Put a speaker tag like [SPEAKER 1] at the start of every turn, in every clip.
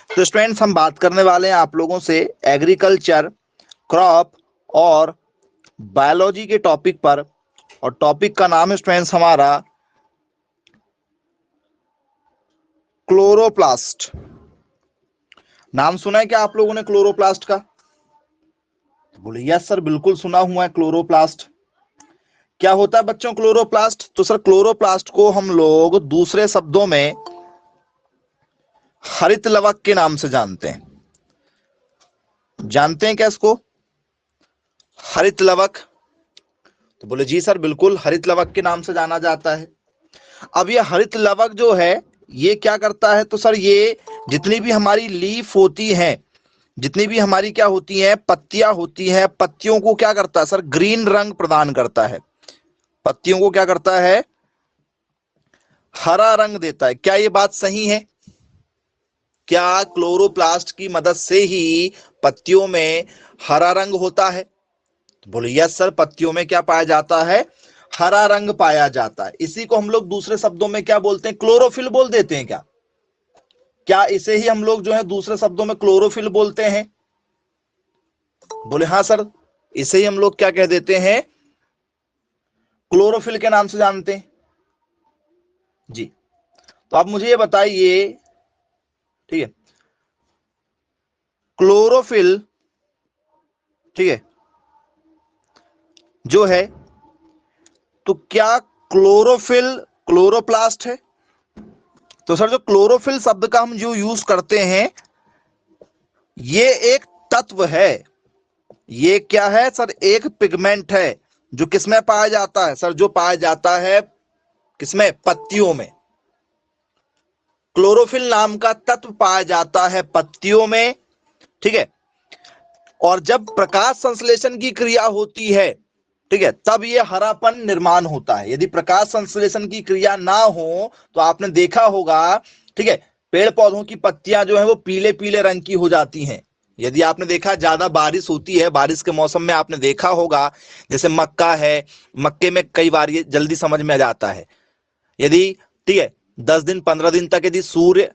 [SPEAKER 1] तो स्टूडेंट्स हम बात करने वाले हैं आप लोगों से एग्रीकल्चर, क्रॉप और बायोलॉजी के टॉपिक पर, और टॉपिक का नाम है स्टूडेंट्स हमारा क्लोरोप्लास्ट। नाम सुना है क्या आप लोगों ने क्लोरोप्लास्ट का? बोले यस सर, बिल्कुल सुना हुआ है क्लोरोप्लास्ट। क्या होता है बच्चों क्लोरोप्लास्ट? तो सर क्लोरोप्लास्ट को हम लोग दूसरे शब्दों में हरित लवक के नाम से जानते हैं। जानते हैं क्या इसको? हरित लवक। तो बोले जी सर बिल्कुल, हरित लवक के नाम से जाना जाता है। अब ये हरित लवक जो है ये क्या करता है? तो सर ये जितनी भी हमारी लीफ होती हैं, जितनी भी हमारी क्या होती हैं, पत्तियां होती हैं, पत्तियों को क्या करता है सर? ग्रीन रंग प्रदान करता है। पत्तियों को क्या करता है? हरा रंग देता है। क्या ये बात सही है? क्या क्लोरोप्लास्ट की मदद से ही पत्तियों में हरा रंग होता है? तो बोले यस सर, पत्तियों में क्या पाया जाता है? हरा रंग पाया जाता है। इसी को हम लोग दूसरे शब्दों में क्या बोलते हैं? क्लोरोफिल बोल देते हैं क्या? क्या इसे ही हम लोग जो है दूसरे शब्दों में क्लोरोफिल बोलते हैं? बोले हाँ सर, इसे ही हम लोग क्या कह देते हैं? क्लोरोफिल के नाम से जानते हैं जी। तो आप मुझे ये बताइए, ठीक है, क्लोरोफिल, ठीक है, जो है, तो क्या क्लोरोफिल क्लोरोप्लास्ट है? तो सर जो क्लोरोफिल शब्द का हम जो यूज करते हैं, ये एक तत्व है। ये क्या है सर? एक पिगमेंट है जो किसमें पाया जाता है? सर जो पाया जाता है किसमें? पत्तियों में। क्लोरोफिल नाम का तत्व पाया जाता है पत्तियों में, ठीक है। और जब प्रकाश संश्लेषण की क्रिया होती है, ठीक है, तब ये हरापन निर्माण होता है। यदि प्रकाश संश्लेषण की क्रिया ना हो तो आपने देखा होगा, ठीक है, पेड़ पौधों की पत्तियां जो है वो पीले पीले रंग की हो जाती हैं। यदि आपने देखा ज्यादा बारिश होती है, बारिश के मौसम में आपने देखा होगा, जैसे मक्का है, मक्के में कई बार ये जल्दी समझ में आ जाता है। यदि, ठीक है, 10 दिन 15 दिन तक यदि सूर्य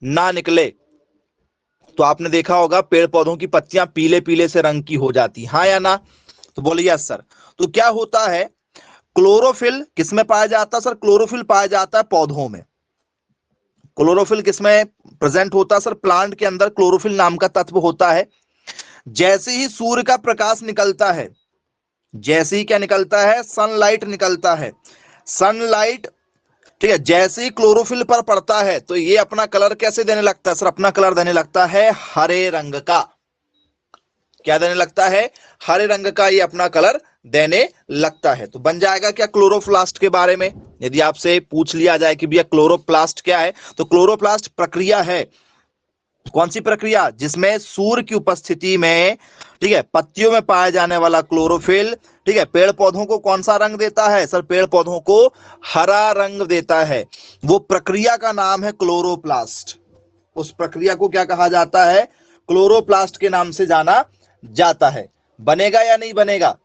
[SPEAKER 1] ना निकले तो आपने देखा होगा पेड़ पौधों की पत्तियां पीले पीले से रंग की हो जाती, हाँ या ना? तो बोलिए यस सर। तो क्या होता है? क्लोरोफिल किसमें पाया जाता है सर? क्लोरोफिल पाया जाता है पौधों में। क्लोरोफिल किसमें प्रेजेंट होता है सर? प्लांट के अंदर क्लोरोफिल नाम का तत्व होता है। जैसे ही सूर्य का प्रकाश निकलता है, जैसे ही क्या निकलता है? सनलाइट निकलता है। सनलाइट, ठीक है, जैसे ही क्लोरोफिल पर पड़ता है तो ये अपना कलर कैसे देने लगता है सर? अपना कलर देने लगता है हरे रंग का। क्या देने लगता है? हरे रंग का ये अपना कलर देने लगता है। तो बन जाएगा क्या क्लोरोप्लास्ट के बारे में? यदि आपसे पूछ लिया जाए कि भैया क्लोरोप्लास्ट क्या है, तो क्लोरोप्लास्ट प्रक्रिया है। कौन सी प्रक्रिया? जिसमें सूर्य की उपस्थिति में, ठीक है, पत्तियों में पाया जाने वाला क्लोरोफिल, ठीक है, पेड़ पौधों को कौन सा रंग देता है सर? पेड़ पौधों को हरा रंग देता है। वो प्रक्रिया का नाम है क्लोरोप्लास्ट। उस प्रक्रिया को क्या कहा जाता है? क्लोरोप्लास्ट के नाम से जाना जाता है। बनेगा या नहीं बनेगा?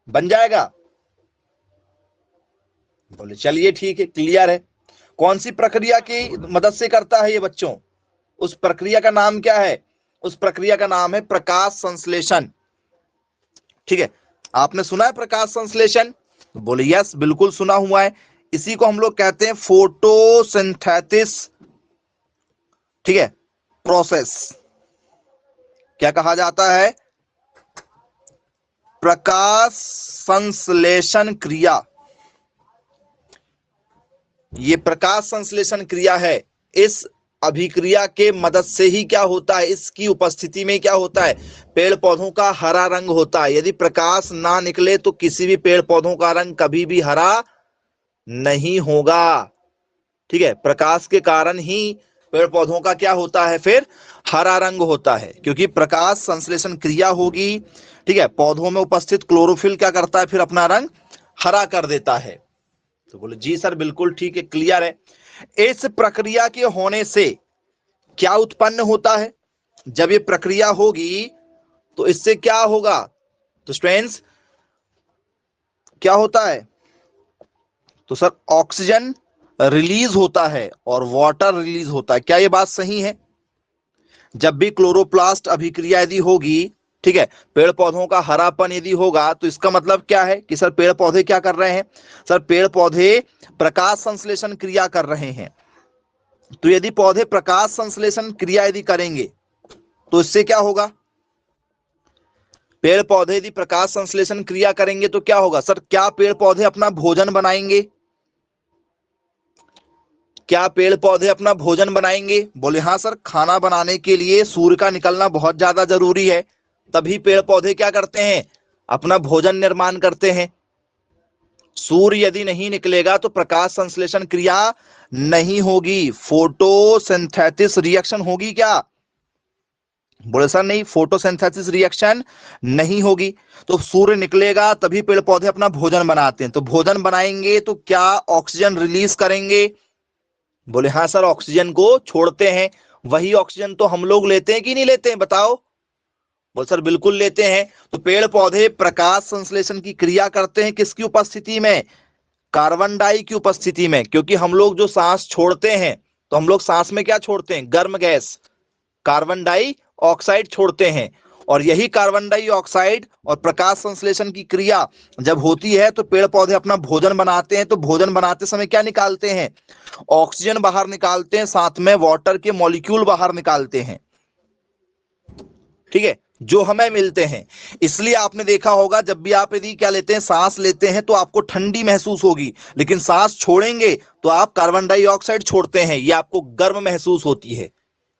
[SPEAKER 1] बन जाएगा? बोले चलिए ठीक है, क्लियर है। कौन सी प्रक्रिया की मदद से करता है ये बच्चों? उस प्रक्रिया का नाम क्या है? उस प्रक्रिया का नाम है प्रकाश संश्लेषण। ठीक है, आपने सुना है प्रकाश संश्लेषण? बोले यस, बिल्कुल सुना हुआ है। इसी को हम लोग कहते हैं फोटोसिंथेसिस, ठीक है, प्रोसेस। क्या कहा जाता है? प्रकाश संश्लेषण क्रिया। ये प्रकाश संश्लेषण क्रिया है। इस अभिक्रिया के मदद से ही क्या होता है? इसकी उपस्थिति में क्या होता है? पेड़ पौधों का हरा रंग होता है। यदि प्रकाश ना निकले तो किसी भी पेड़ पौधों का रंग कभी भी हरा नहीं होगा। ठीक है, प्रकाश के कारण ही पेड़ पौधों का क्या होता है? फिर हरा रंग होता है, क्योंकि प्रकाश संश्लेषण क्रिया होगी। ठीक है, पौधों में उपस्थित क्लोरोफिल क्या करता है? फिर अपना रंग हरा कर देता है। तो बोले जी सर बिल्कुल ठीक है, क्लियर है। इस प्रक्रिया के होने से क्या उत्पन्न होता है? जब ये प्रक्रिया होगी तो इससे क्या होगा? तो स्टूडेंट्स क्या होता है? तो सर ऑक्सीजन रिलीज होता है और वाटर रिलीज होता है। क्या ये बात सही है? जब भी क्लोरोप्लास्ट अभिक्रिया यदि होगी, ठीक है, पेड़ पौधों का हरापन यदि होगा, तो इसका मतलब क्या है कि सर पेड़ पौधे क्या कर रहे हैं? सर पेड़ पौधे प्रकाश संश्लेषण क्रिया कर रहे हैं। तो यदि पौधे प्रकाश संश्लेषण क्रिया यदि करेंगे तो इससे क्या होगा? पेड़ पौधे यदि प्रकाश संश्लेषण क्रिया करेंगे तो क्या होगा? सर क्या पेड़ पौधे अपना भोजन बनाएंगे? क्या पेड़ पौधे अपना भोजन बनाएंगे? बोले हाँ सर, खाना बनाने के लिए सूर्य का निकलना बहुत ज्यादा जरूरी है, तभी पेड़ पौधे क्या करते हैं? अपना भोजन निर्माण करते हैं। सूर्य यदि नहीं निकलेगा तो प्रकाश संश्लेषण क्रिया नहीं होगी, फोटोसिंथेसिस रिएक्शन होगी क्या? बोले सर नहीं, फोटोसिंथेसिस रिएक्शन नहीं होगी। तो सूर्य निकलेगा तभी पेड़ पौधे अपना भोजन बनाते हैं, तो भोजन बनाएंगे तो क्या ऑक्सीजन रिलीज करेंगे? बोले हाँ सर, ऑक्सीजन को छोड़ते हैं। वही ऑक्सीजन तो हम लोग लेते हैं कि नहीं लेते हैं, बताओ? बोले सर बिल्कुल लेते हैं। तो पेड़ पौधे प्रकाश संश्लेषण की क्रिया करते हैं किसकी उपस्थिति में? कार्बन डाई की उपस्थिति में। क्योंकि हम लोग जो सांस छोड़ते हैं, तो हम लोग सांस में क्या छोड़ते हैं? गर्म गैस कार्बन डाई ऑक्साइड छोड़ते हैं। और यही कार्बन डाई ऑक्साइड और प्रकाश संश्लेषण की क्रिया जब होती है तो पेड़ पौधे अपना भोजन बनाते हैं। तो भोजन बनाते समय क्या निकालते हैं? ऑक्सीजन बाहर निकालते हैं, साथ में वाटर के मॉलिक्यूल बाहर निकालते हैं, ठीक है, जो हमें मिलते हैं। इसलिए आपने देखा होगा जब भी आप यदि क्या लेते हैं, सांस लेते हैं, तो आपको ठंडी महसूस होगी, लेकिन सांस छोड़ेंगे तो आप कार्बन डाइऑक्साइड छोड़ते हैं, ये आपको गर्म महसूस होती है।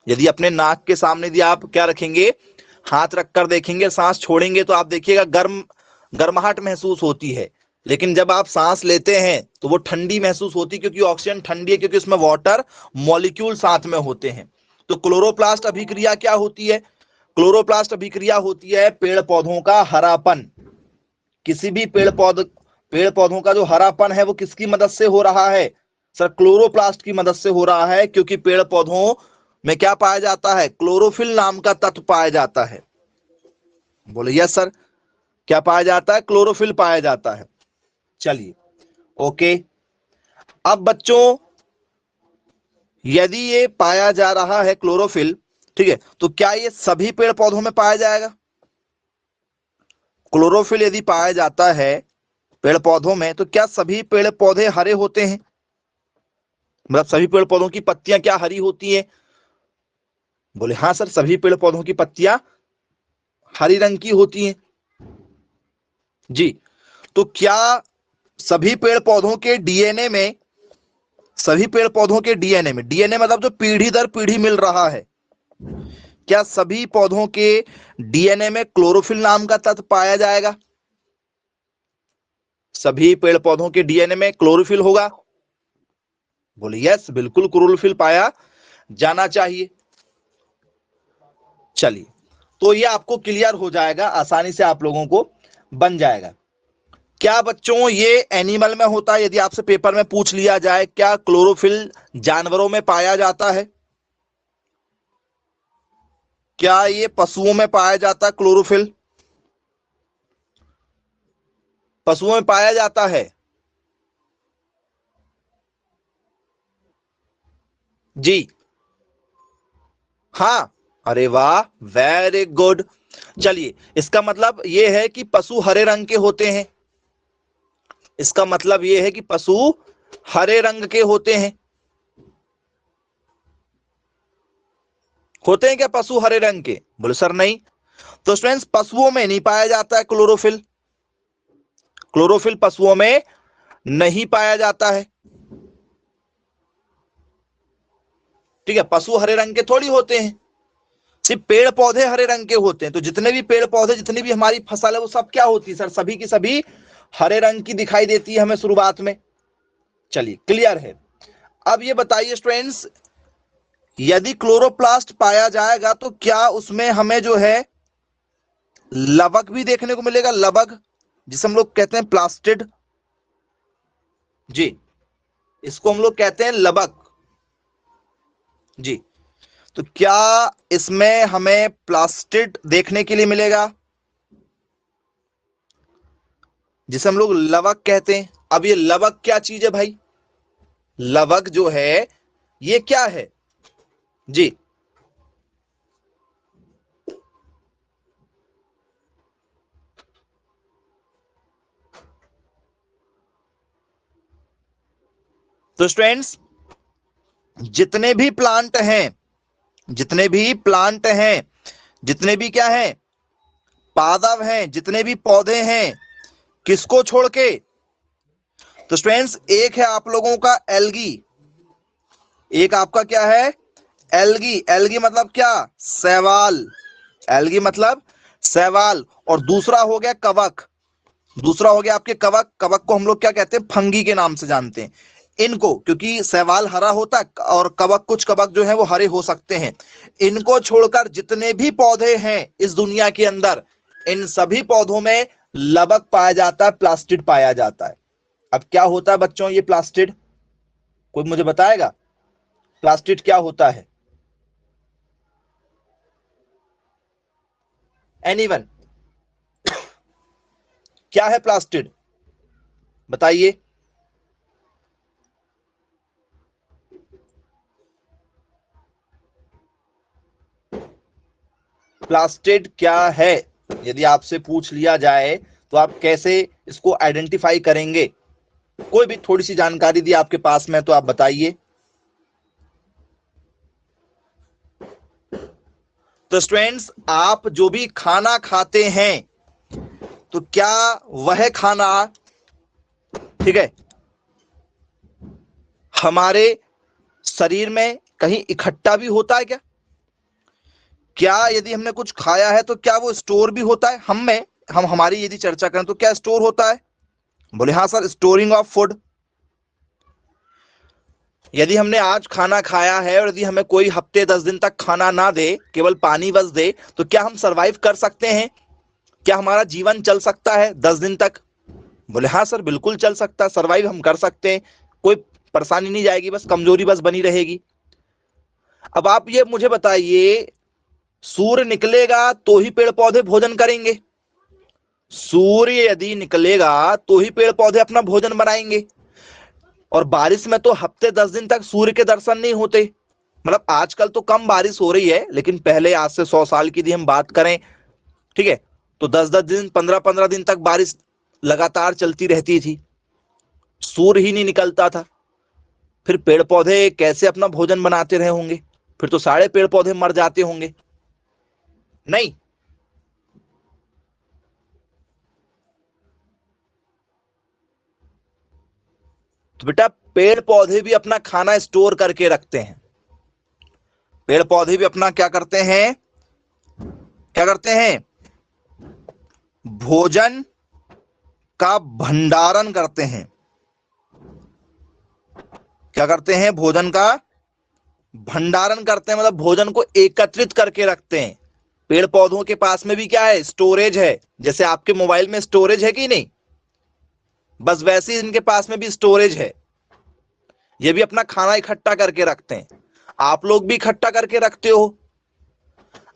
[SPEAKER 1] यदि अपने नाक के सामने यदि आप क्या रखेंगे, हाथ रखकर देखेंगे, सांस छोड़ेंगे तो आप देखिएगा गर्माहट महसूस होती है। लेकिन जब आप सांस लेते हैं तो वो ठंडी महसूस होती है, क्योंकि ऑक्सीजन ठंडी है, क्योंकि उसमें वाटर मॉलिक्यूल साथ में होते हैं। तो क्लोरोप्लास्ट अभिक्रिया क्या होती है? क्लोरोप्लास्ट अभिक्रिया होती है पेड़ पौधों का हरापन। किसी भी पेड़ पौधों का जो हरापन है वो किसकी मदद से हो रहा है? सर क्लोरोप्लास्ट की मदद से हो रहा है, क्योंकि पेड़ पौधों में क्या पाया जाता है? क्लोरोफिल नाम का तत्व पाया जाता है। बोले यस सर, क्या पाया जाता है? क्लोरोफिल पाया जाता है। चलिए ओके। अब बच्चों यदि ये पाया जा रहा है क्लोरोफिल, ठीक है, तो क्या ये सभी पेड़ पौधों में पाया जाएगा? क्लोरोफिल यदि पाया जाता है पेड़ पौधों में तो क्या सभी पेड़ पौधे हरे होते हैं? मतलब सभी पेड़ पौधों की पत्तियां क्या हरी होती हैं? बोले हाँ सर, सभी पेड़ पौधों की पत्तियां हरी रंग की होती हैं जी। तो क्या सभी पेड़ पौधों के डीएनए में, सभी पेड़ पौधों के डीएनए में, डीएनए मतलब जो पीढ़ी दर पीढ़ी मिल रहा है, क्या सभी पौधों के डीएनए में क्लोरोफिल नाम का तत्व पाया जाएगा? सभी पेड़ पौधों के डीएनए में क्लोरोफिल होगा? बोले यस, बिल्कुल क्लोरोफिल पाया जाना चाहिए। चलिए, तो ये आपको क्लियर हो जाएगा, आसानी से आप लोगों को बन जाएगा। क्या बच्चों ये एनिमल में होता है? यदि आपसे पेपर में पूछ लिया जाए क्या क्लोरोफिल जानवरों में पाया जाता है? क्या ये पशुओं में पाया जाता है क्लोरोफिल? पशुओं में पाया जाता है जी। हाँ, अरे वाह, वेरी गुड। चलिए, इसका मतलब ये है कि पशु हरे रंग के होते हैं। इसका मतलब ये है कि पशु हरे रंग के होते हैं। होते हैं क्या पशु हरे रंग के? बोले सर नहीं। तो स्टूडेंट्स, पशुओं में नहीं पाया जाता है क्लोरोफिल। क्लोरोफिल पशुओं में नहीं पाया जाता है, ठीक है। पशु हरे रंग के थोड़ी होते हैं, सिर्फ पेड़ पौधे हरे रंग के होते हैं। तो जितने भी पेड़ पौधे, जितनी भी हमारी फसल है, वो सब क्या होती है सर? सभी की सभी हरे रंग की दिखाई देती है हमें शुरुआत में। चलिए, क्लियर है। अब ये बताइए स्टूडेंट्स, यदि क्लोरोप्लास्ट पाया जाएगा तो क्या उसमें हमें जो है लवक भी देखने को मिलेगा? लवक, जिसे हम लोग कहते हैं प्लास्टिड जी, इसको हम लोग कहते हैं लवक जी। तो क्या इसमें हमें प्लास्टिड देखने के लिए मिलेगा, जिसे हम लोग लवक कहते हैं? अब ये लवक क्या चीज है भाई? लवक जो है ये क्या है जी? तो स्टूडेंट्स, जितने भी प्लांट हैं, जितने भी प्लांट हैं, जितने भी क्या हैं, पादप हैं, जितने भी पौधे हैं, किसको छोड़ के? तो स्टूडेंट्स, एक है आप लोगों का एल्गी, एक आपका क्या है? एल्गी। एल्गी मतलब क्या? शैवाल। एल्गी मतलब शैवाल। और दूसरा हो गया कवक। दूसरा हो गया आपके कवक। कवक को हम लोग क्या कहते हैं? फंगी के नाम से जानते हैं इनको, क्योंकि शैवाल हरा होता है और कवक, कुछ कवक जो है वो हरे हो सकते हैं। इनको छोड़कर जितने भी पौधे हैं इस दुनिया के अंदर, इन सभी पौधों में लवक पाया जाता है, प्लास्टिड पाया जाता है। अब क्या होता है बच्चों ये प्लास्टिड? कोई मुझे बताएगा प्लास्टिड क्या होता है? एनीवन? क्या है प्लास्टिड? बताइए। प्लास्टिड क्या है? यदि आपसे पूछ लिया जाए तो आप कैसे इसको आइडेंटिफाई करेंगे? कोई भी थोड़ी सी जानकारी दी आपके पास में तो आप बताइए। तो स्टूडेंट्स, आप जो भी खाना खाते हैं तो क्या वह खाना, ठीक है, हमारे शरीर में कहीं इकट्ठा भी होता है क्या? क्या यदि हमने कुछ खाया है तो क्या वो स्टोर भी होता है हम में? हम हमारी यदि चर्चा करें तो क्या स्टोर होता है? बोले हाँ सर, स्टोरिंग ऑफ फूड। यदि हमने आज खाना खाया है और यदि हमें कोई हफ्ते 10 दिन तक खाना ना दे, केवल पानी बस दे, तो क्या हम सरवाइव कर सकते हैं? क्या हमारा जीवन चल सकता है 10 दिन तक? बोले हाँ सर, बिल्कुल चल सकता है, सरवाइव हम कर सकते हैं, कोई परेशानी नहीं जाएगी, बस कमजोरी बस बनी रहेगी। अब आप ये मुझे बताइए, सूर्य निकलेगा तो ही पेड़ पौधे भोजन करेंगे। सूर्य यदि निकलेगा तो ही पेड़ पौधे अपना भोजन बनाएंगे। और बारिश में तो हफ्ते 10 दिन तक सूर्य के दर्शन नहीं होते। मतलब आजकल तो कम बारिश हो रही है, लेकिन पहले आज से 100 साल की यदि हम बात करें, ठीक है, तो 10-10 दिन, 15-15 दिन तक बारिश लगातार चलती रहती थी, सूर्य ही नहीं निकलता था। फिर पेड़ पौधे कैसे अपना भोजन बनाते रहे होंगे? फिर तो सारे पेड़ पौधे मर जाते होंगे, नहीं? तो बेटा, पेड़ पौधे भी अपना खाना स्टोर करके रखते हैं। पेड़ पौधे भी अपना क्या करते हैं? क्या करते हैं? भोजन का भंडारण करते हैं। क्या करते हैं? भोजन का भंडारण करते हैं, मतलब भोजन को एकत्रित करके रखते हैं। पेड़ पौधों के पास में भी क्या है? स्टोरेज है। जैसे आपके मोबाइल में स्टोरेज है कि नहीं, बस वैसे ही इनके पास में भी स्टोरेज है। ये भी अपना खाना इकट्ठा करके रखते हैं। आप लोग भी इकट्ठा करके रखते हो।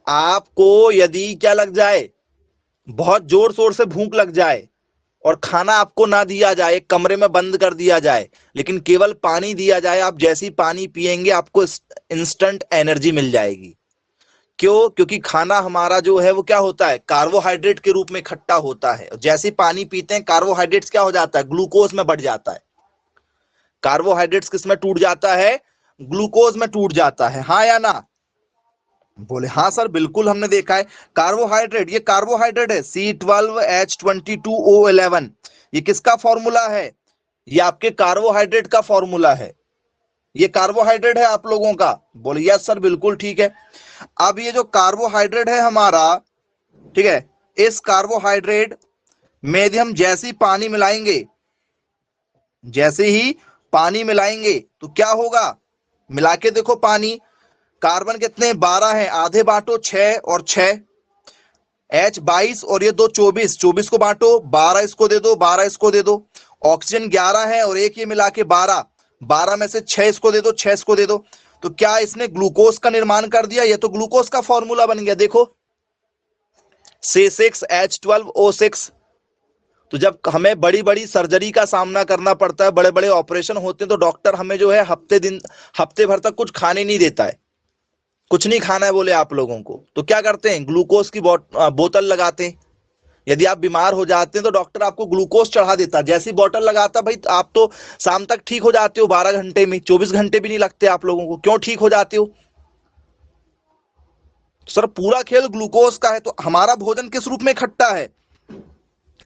[SPEAKER 1] आपको यदि क्या लग जाए, बहुत जोर शोर से भूख लग जाए और खाना आपको ना दिया जाए, कमरे में बंद कर दिया जाए, लेकिन केवल पानी दिया जाए, आप जैसे ही पानी पिएंगे आपको इंस्टेंट एनर्जी मिल जाएगी। क्यों? क्योंकि खाना हमारा जो है वो क्या होता है? कार्बोहाइड्रेट के रूप में इकट्ठा होता है। जैसे ही पानी पीते हैं, कार्बोहाइड्रेट्स क्या हो जाता है? ग्लूकोज में बढ़ जाता है। कार्बोहाइड्रेट्स किस में टूट जाता है? ग्लूकोज में टूट जाता है। हाँ या ना? बोले हाँ सर, बिल्कुल हमने देखा है। कार्बोहाइड्रेट, ये कार्बोहाइड्रेट है C12H22O11। ये किसका फॉर्मूला है? ये आपके कार्बोहाइड्रेट का फॉर्मूला है। ये कार्बोहाइड्रेट है आप लोगों का। बोले यस सर, बिल्कुल ठीक है। अब ये जो कार्बोहाइड्रेट है हमारा, ठीक है, इस कार्बोहाइड्रेट में यदि हम जैसे ही पानी मिलाएंगे, जैसे ही पानी मिलाएंगे तो क्या होगा? मिला के देखो पानी। कार्बन कितने? 12 है, आधे बांटो 6 और 6, H22 और ये दो 24, 24 को बांटो, 12 इसको दे दो, 12 इसको दे दो। ऑक्सीजन 11 है और एक ये मिला के 12, 12 में से 6 इसको दे दो, 6 इसको दे दो। तो क्या इसने ग्लूकोज का निर्माण कर दिया? ये तो ग्लूकोज का फॉर्मूला बन गया। देखो C6H12O6, तो जब हमें बड़ी बड़ी सर्जरी का सामना करना पड़ता है, बड़े बड़े ऑपरेशन होते हैं, तो डॉक्टर हमें जो है हफ्ते भर तक कुछ खाने नहीं देता है, कुछ नहीं खाना है बोले आप लोगों को, तो क्या करते हैं, ग्लूकोज की बोतल लगाते हैं। यदि आप बीमार हो जाते हैं तो डॉक्टर आपको ग्लूकोज चढ़ा देता है, जैसी बोतल लगाता भाई आप तो शाम तक ठीक हो जाते हो, 12 घंटे में, 24 घंटे भी नहीं लगते आप लोगों को। क्यों ठीक हो जाते हो? सर पूरा खेल ग्लूकोज का है। तो हमारा भोजन किस रूप में इकट्ठा है?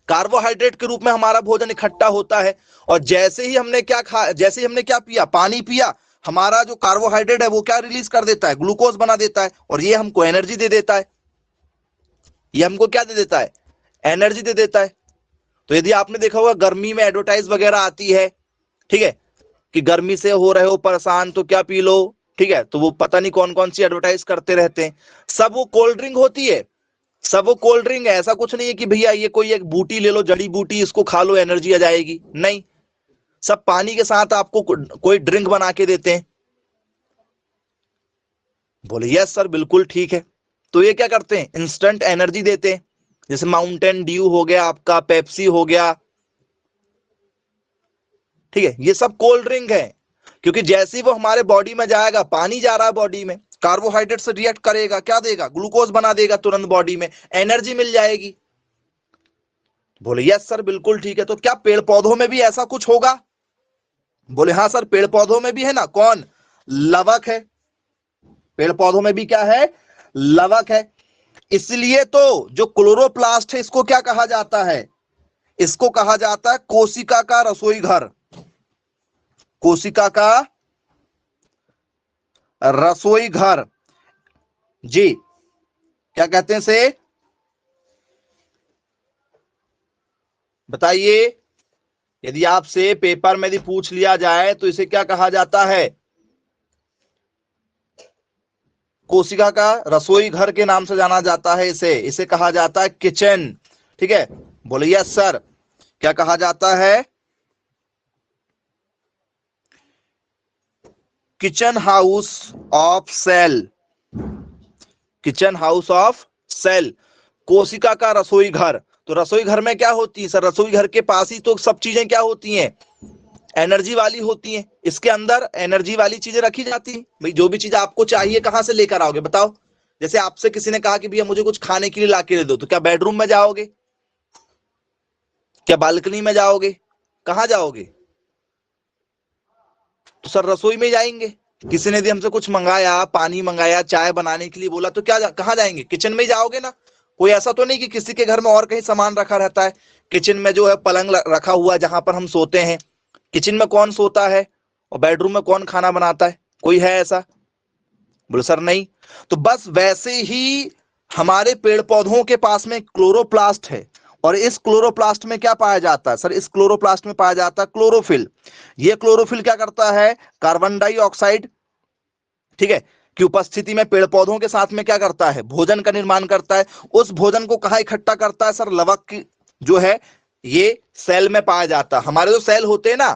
[SPEAKER 1] कार्बोहाइड्रेट के रूप में हमारा भोजन इकट्ठा होता है। और जैसे ही हमने क्या पिया, पानी पिया, हमारा जो कार्बोहाइड्रेट है वो क्या रिलीज कर देता है, ग्लूकोज बना देता है, और ये हमको एनर्जी दे देता है। ये हमको क्या दे देता है? एनर्जी दे देता है। तो यदि आपने देखा होगा गर्मी में एडवर्टाइज वगैरह आती है, ठीक है, कि गर्मी से हो रहे हो परेशान तो क्या पी लो, ठीक है, तो वो पता नहीं कौन कौन सी एडवर्टाइज करते रहते हैं। सब वो कोल्ड ड्रिंक होती है, सब वो कोल्ड ड्रिंक है। ऐसा कुछ नहीं है कि भैया ये कोई एक बूटी ले लो, जड़ी बूटी, इसको खा लो एनर्जी आ जाएगी, नहीं। सब पानी के साथ आपको कोई ड्रिंक बना के देते हैं। बोले यस सर बिल्कुल ठीक है। तो ये क्या करते हैं, इंस्टेंट एनर्जी देते हैं। जैसे माउंटेन ड्यू हो गया आपका, पेप्सी हो गया, ठीक है, ये सब कोल्ड ड्रिंक है। क्योंकि जैसे ही वो हमारे बॉडी में जाएगा, पानी जा रहा है बॉडी में, कार्बोहाइड्रेट से रिएक्ट करेगा, क्या देगा, ग्लूकोज बना देगा, तुरंत बॉडी में एनर्जी मिल जाएगी। बोले यस सर बिल्कुल ठीक है। तो क्या पेड़ पौधों में भी ऐसा कुछ होगा? बोले हाँ सर, पेड़ पौधों में भी है ना। कौन? लवक है। पेड़ पौधों में भी क्या है? लवक है। इसलिए तो जो क्लोरोप्लास्ट है, इसको क्या कहा जाता है? इसको कहा जाता है कोशिका का रसोई घर। कोशिका का रसोई घर जी। क्या कहते हैं इसे, बताइए। यदि आपसे पेपर में यदि पूछ लिया जाए तो इसे क्या कहा जाता है? कोशिका का रसोई घर के नाम से जाना जाता है इसे। इसे कहा जाता है किचन, ठीक है। बोले यस सर। क्या कहा जाता है? Kitchen house of cell. Kitchen house of cell, कोशिका का रसोई घर। तो रसोई घर में क्या होती है सर? रसोई घर के पास ही तो सब चीजें क्या होती हैं, एनर्जी वाली होती हैं। इसके अंदर एनर्जी वाली चीजें रखी जाती हैं। भाई जो भी चीज आपको चाहिए कहां से लेकर आओगे बताओ? जैसे आपसे किसी ने कहा कि भैया मुझे कुछ खाने के लिए ला के दे दो, तो क्या बेडरूम में जाओगे, क्या बालकनी में जाओगे, कहां जाओगे? तो सर रसोई में जाएंगे। किसी ने यदि हमसे कुछ मंगाया, पानी मंगाया, चाय बनाने के लिए बोला, तो क्या कहां जाएंगे? किचन में ही जाओगे ना। कोई ऐसा तो नहीं कि किसी के घर में और कहीं सामान रखा रहता है। किचन में जो है पलंग रखा हुआ जहां पर हम सोते हैं। किचन में कौन सोता है और बेडरूम में कौन खाना बनाता है? कोई है ऐसा? बोले सर नहीं। तो बस वैसे ही हमारे पेड़ पौधों के पास में क्लोरोप्लास्ट है। और इस क्लोरोप्लास्ट में क्या पाया जाता है सर? इस क्लोरोप्लास्ट में पाया जाता है क्लोरोफिल। ये क्लोरोफिल क्या करता है? कार्बन डाइऑक्साइड, ठीक है, की उपस्थिति में पेड़ पौधों के साथ में क्या करता है? भोजन का निर्माण करता है। उस भोजन को कहां इकट्ठा करता है सर? लवक की जो है ये सेल में पाया जाता है। हमारे जो सेल होते हैं ना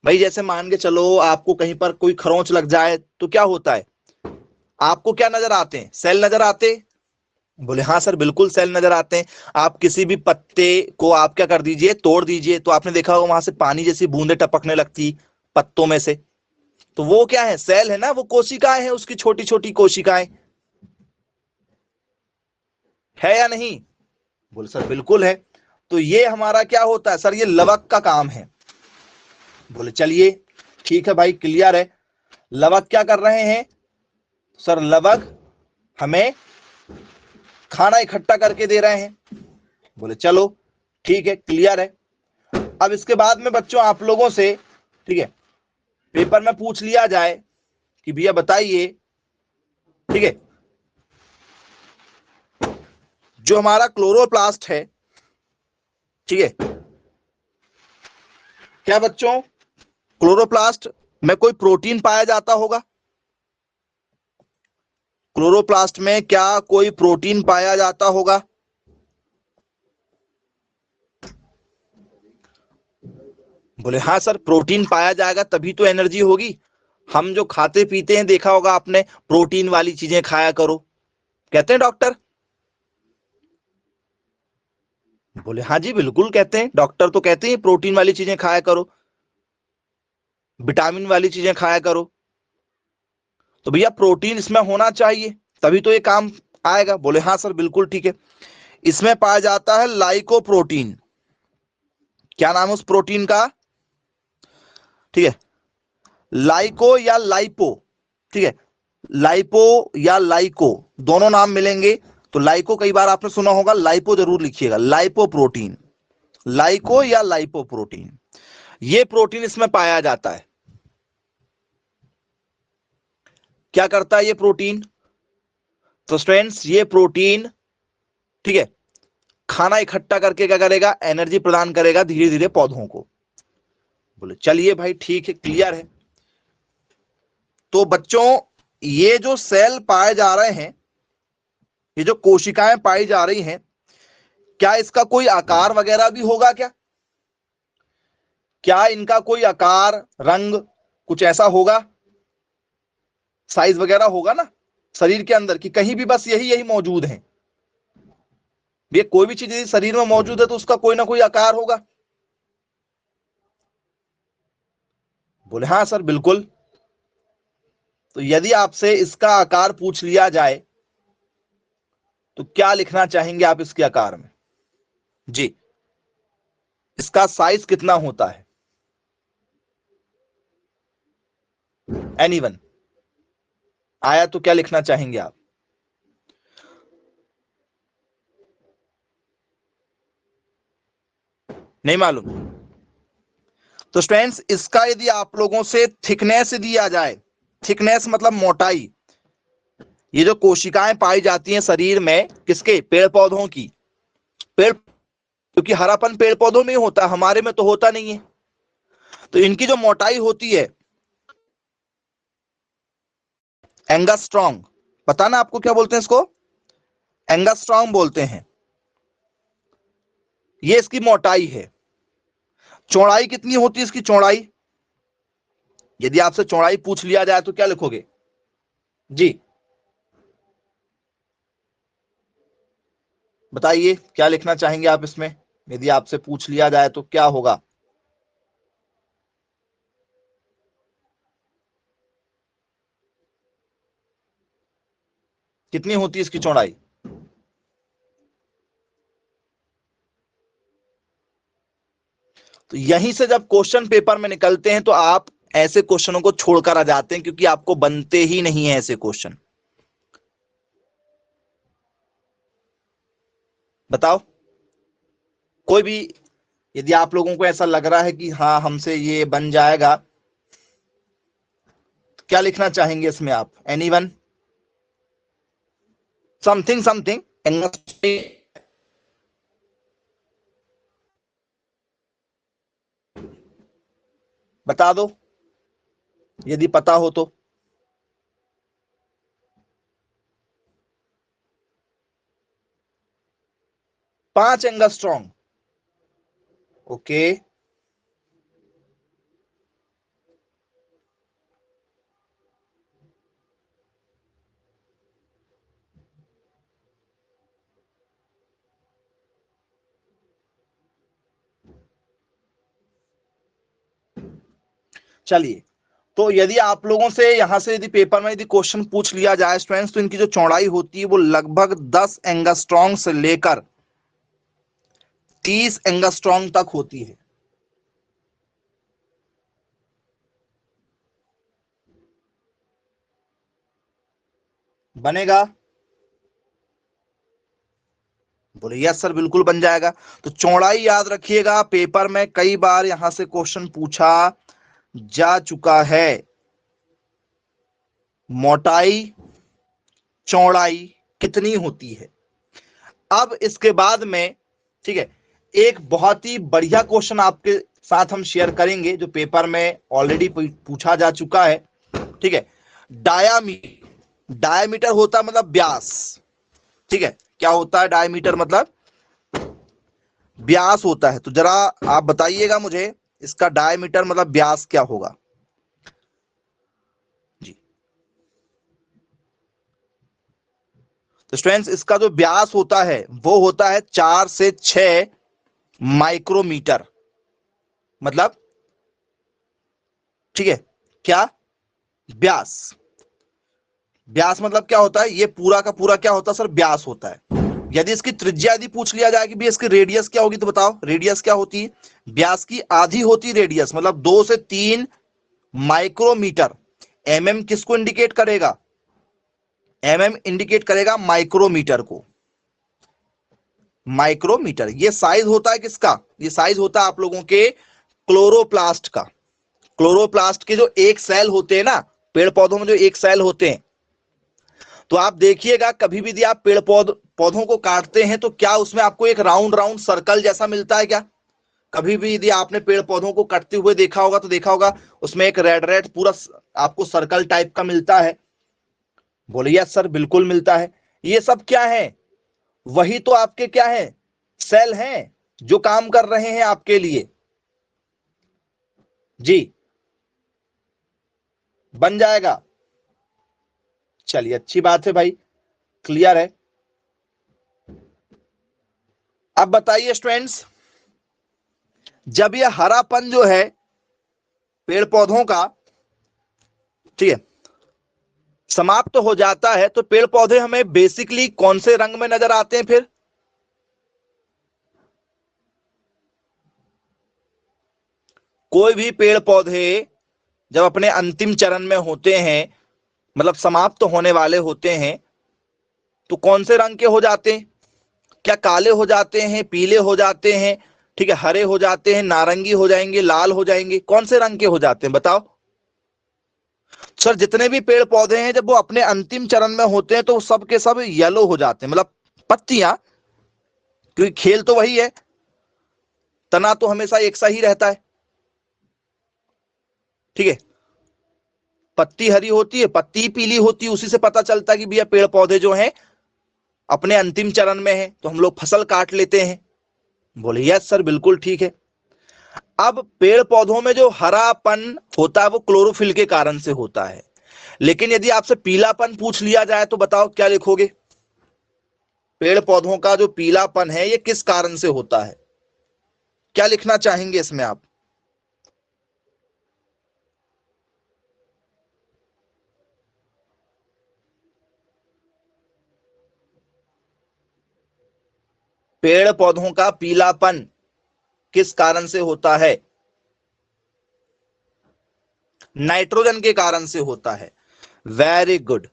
[SPEAKER 1] भाई, जैसे मान के चलो आपको कहीं पर कोई खरोंच लग जाए तो क्या होता है? आपको क्या नजर आते हैं? सेल नजर आते? बोले हाँ सर बिल्कुल सेल नजर आते हैं। आप किसी भी पत्ते को आप क्या कर दीजिए, तोड़ दीजिए, तो आपने देखा होगा वहां से पानी जैसी बूंदे टपकने लगती पत्तों में से। तो वो क्या है? सेल है ना, वो कोशिकाएं हैं, उसकी छोटी छोटी कोशिकाएं। है या नहीं? बोले सर बिल्कुल है। तो ये हमारा क्या होता है सर? ये लवक का काम है। बोले चलिए ठीक है भाई, क्लियर है। लवक क्या कर रहे हैं सर? लवक हमें खाना इकट्ठा करके दे रहे हैं। बोले चलो ठीक है, क्लियर है। अब इसके बाद में बच्चों आप लोगों से, ठीक है, पेपर में पूछ लिया जाए कि भैया बताइए, ठीक है, जो हमारा क्लोरोप्लास्ट है, ठीक है, क्या बच्चों क्लोरोप्लास्ट में कोई प्रोटीन पाया जाता होगा? क्लोरोप्लास्ट में क्या कोई प्रोटीन पाया जाता होगा? बोले हाँ सर, प्रोटीन पाया जाएगा तभी तो एनर्जी होगी। हम जो खाते पीते हैं देखा होगा आपने, प्रोटीन वाली चीजें खाया करो, कहते हैं डॉक्टर। बोले हाँ जी बिल्कुल कहते हैं, डॉक्टर तो कहते हैं प्रोटीन वाली चीजें खाया करो, विटामिन वाली चीजें खाया करो। तो भैया प्रोटीन इसमें होना चाहिए, तभी तो ये काम आएगा। बोले हाँ सर बिल्कुल ठीक है। इसमें पाया जाता है लाइकोप्रोटीन। क्या नाम है उस प्रोटीन का? ठीक है, लाइको या लाइपो। ठीक है, लाइपो या लाइको दोनों नाम मिलेंगे। तो लाइको कई बार आपने सुना होगा, लाइपो जरूर लिखिएगा, लाइपो प्रोटीन, लाइको या लाइपो प्रोटीन, ये प्रोटीन इसमें पाया जाता है। क्या करता है ये प्रोटीन? तो स्टूडेंट्स ये प्रोटीन, ठीक है, खाना इकट्ठा करके क्या करेगा? एनर्जी प्रदान करेगा धीरे धीरे पौधों को। बोले चलिए भाई ठीक है, क्लियर है। तो बच्चों ये जो सेल पाए जा रहे हैं, ये जो कोशिकाएं पाई जा रही हैं, क्या इसका कोई आकार वगैरह भी होगा क्या? क्या इनका कोई आकार, रंग कुछ ऐसा होगा, साइज वगैरह होगा ना शरीर के अंदर, कि कहीं भी बस यही यही मौजूद है? ये कोई भी चीज यदि शरीर में मौजूद है तो उसका कोई ना कोई आकार होगा। बोले हाँ सर बिल्कुल। तो यदि आपसे इसका आकार पूछ लिया जाए तो क्या लिखना चाहेंगे आप इसके आकार में? जी, इसका साइज कितना होता है? एनीवन आया तो क्या लिखना चाहेंगे आप? नहीं मालूम? तो स्टूडेंट्स इसका यदि आप लोगों से थिकनेस दिया जाए, थिकनेस मतलब मोटाई, ये जो कोशिकाएं पाई जाती हैं शरीर में किसके? पेड़ पौधों की। पेड़, क्योंकि हरापन पेड़ पौधों में ही होता है, हमारे में तो होता नहीं है। तो इनकी जो मोटाई होती है, एंगास्ट्रॉन्ग, पता ना आपको क्या बोलते हैं इसको? एंगास्ट्रॉन्ग बोलते हैं। ये इसकी मोटाई है। चौड़ाई कितनी होती है इसकी चौड़ाई? यदि आपसे चौड़ाई पूछ लिया जाए तो क्या लिखोगे? जी बताइए, क्या लिखना चाहेंगे आप इसमें? यदि आपसे पूछ लिया जाए तो क्या होगा? कितनी होती है इसकी चौड़ाई? तो यहीं से जब क्वेश्चन पेपर में निकलते हैं तो आप ऐसे क्वेश्चनों को छोड़कर आ जाते हैं, क्योंकि आपको बनते ही नहीं है ऐसे क्वेश्चन। बताओ कोई भी, यदि आप लोगों को ऐसा लग रहा है कि हाँ हमसे ये बन जाएगा, तो क्या लिखना चाहेंगे इसमें आप? एनीवन? समथिंग समथिंग, बता दो यदि पता हो तो। 5 एंगस्ट्रॉन्ग। ओके, चलिए। तो यदि आप लोगों से यहां से यदि पेपर में यदि क्वेश्चन पूछ लिया जाए स्टूडेंट्स, तो इनकी जो चौड़ाई होती है वो लगभग 10 एंगस्ट्रॉन्ग से लेकर 30 एंगस्ट्रॉन्ग तक होती है। बनेगा? बोले यस सर बिल्कुल बन जाएगा। तो चौड़ाई याद रखिएगा, पेपर में कई बार यहां से क्वेश्चन पूछा जा चुका है। मोटाई, चौड़ाई कितनी होती है? अब इसके बाद में, ठीक है, एक बहुत ही बढ़िया क्वेश्चन आपके साथ हम शेयर करेंगे जो पेपर में ऑलरेडी पूछा जा चुका है। ठीक है, डायामीटर, डायामीटर होता है मतलब व्यास। ठीक है, क्या होता है डायमीटर? मतलब व्यास होता है। तो जरा आप बताइएगा मुझे, इसका डायमीटर मतलब व्यास क्या होगा? जी, तो स्टूडेंट्स इसका जो व्यास होता है वो होता है 4 से 6 माइक्रोमीटर, मतलब ठीक है क्या, व्यास। व्यास मतलब क्या होता है, ये पूरा का पूरा क्या होता है सर, व्यास होता है। यदि इसकी त्रिज्या यदि पूछ लिया जाए कि भी इसकी रेडियस क्या होगी, तो बताओ रेडियस क्या होती है, व्यास की आधी होती है रेडियस, मतलब 2 से 3 माइक्रोमीटर। एमएम किसको इंडिकेट करेगा, एमएम इंडिकेट करेगा माइक्रोमीटर को। माइक्रोमीटर ये साइज होता है किसका, ये साइज होता है आप लोगों के क्लोरोप्लास्ट का। क्लोरोप्लास्ट के जो एक सेल होते हैं ना, पेड़ पौधों में जो एक सेल होते हैं, तो आप देखिएगा कभी भी यदि आप पेड़ पौधों को काटते हैं तो क्या उसमें आपको एक राउंड राउंड सर्कल जैसा मिलता है क्या। कभी भी यदि आपने पेड़ पौधों को कटते हुए देखा होगा तो देखा होगा उसमें एक रेड रेड पूरा आपको सर्कल टाइप का मिलता है। बोलिए सर बिल्कुल मिलता है। ये सब क्या है, वही तो आपके क्या है, सेल हैं जो काम कर रहे हैं आपके लिए। जी बन जाएगा, चलिए अच्छी बात है भाई, क्लियर है। अब बताइए स्टूडेंट्स, जब ये हरापन जो है पेड़ पौधों का, ठीक है, समाप्त हो जाता है तो पेड़ पौधे हमें बेसिकली कौन से रंग में नजर आते हैं फिर। कोई भी पेड़ पौधे जब अपने अंतिम चरण में होते हैं, मतलब समाप्त होने वाले होते हैं, तो कौन से रंग के हो जाते हैं, क्या काले हो जाते हैं, पीले हो जाते हैं, ठीक है, हरे हो जाते हैं, नारंगी हो जाएंगे, लाल हो जाएंगे, कौन से रंग के हो जाते हैं बताओ। सर जितने भी पेड़ पौधे हैं जब वो अपने अंतिम चरण में होते हैं तो सब के सब येलो हो जाते हैं, मतलब पत्तियां, क्योंकि खेल तो वही है, तना तो हमेशा एक सा ही रहता है, ठीक है, पत्ती हरी होती है, पत्ती पीली होती है, उसी से पता चलता है कि भैया पेड़ पौधे जो हैं अपने अंतिम चरण में हैं, तो हम लोग फसल काट लेते हैं। बोले यस सर बिल्कुल ठीक है। अब पेड़ पौधों में जो हरापन होता है वो क्लोरोफिल के कारण से होता है, लेकिन यदि आपसे पीलापन पूछ लिया जाए तो बताओ क्या लिखोगे। पेड़ पौधों का जो पीलापन है ये किस कारण से होता है, क्या लिखना चाहेंगे इसमें आप। पेड़ पौधों का पीलापन किस कारण से होता है, नाइट्रोजन के कारण से होता है। Very good.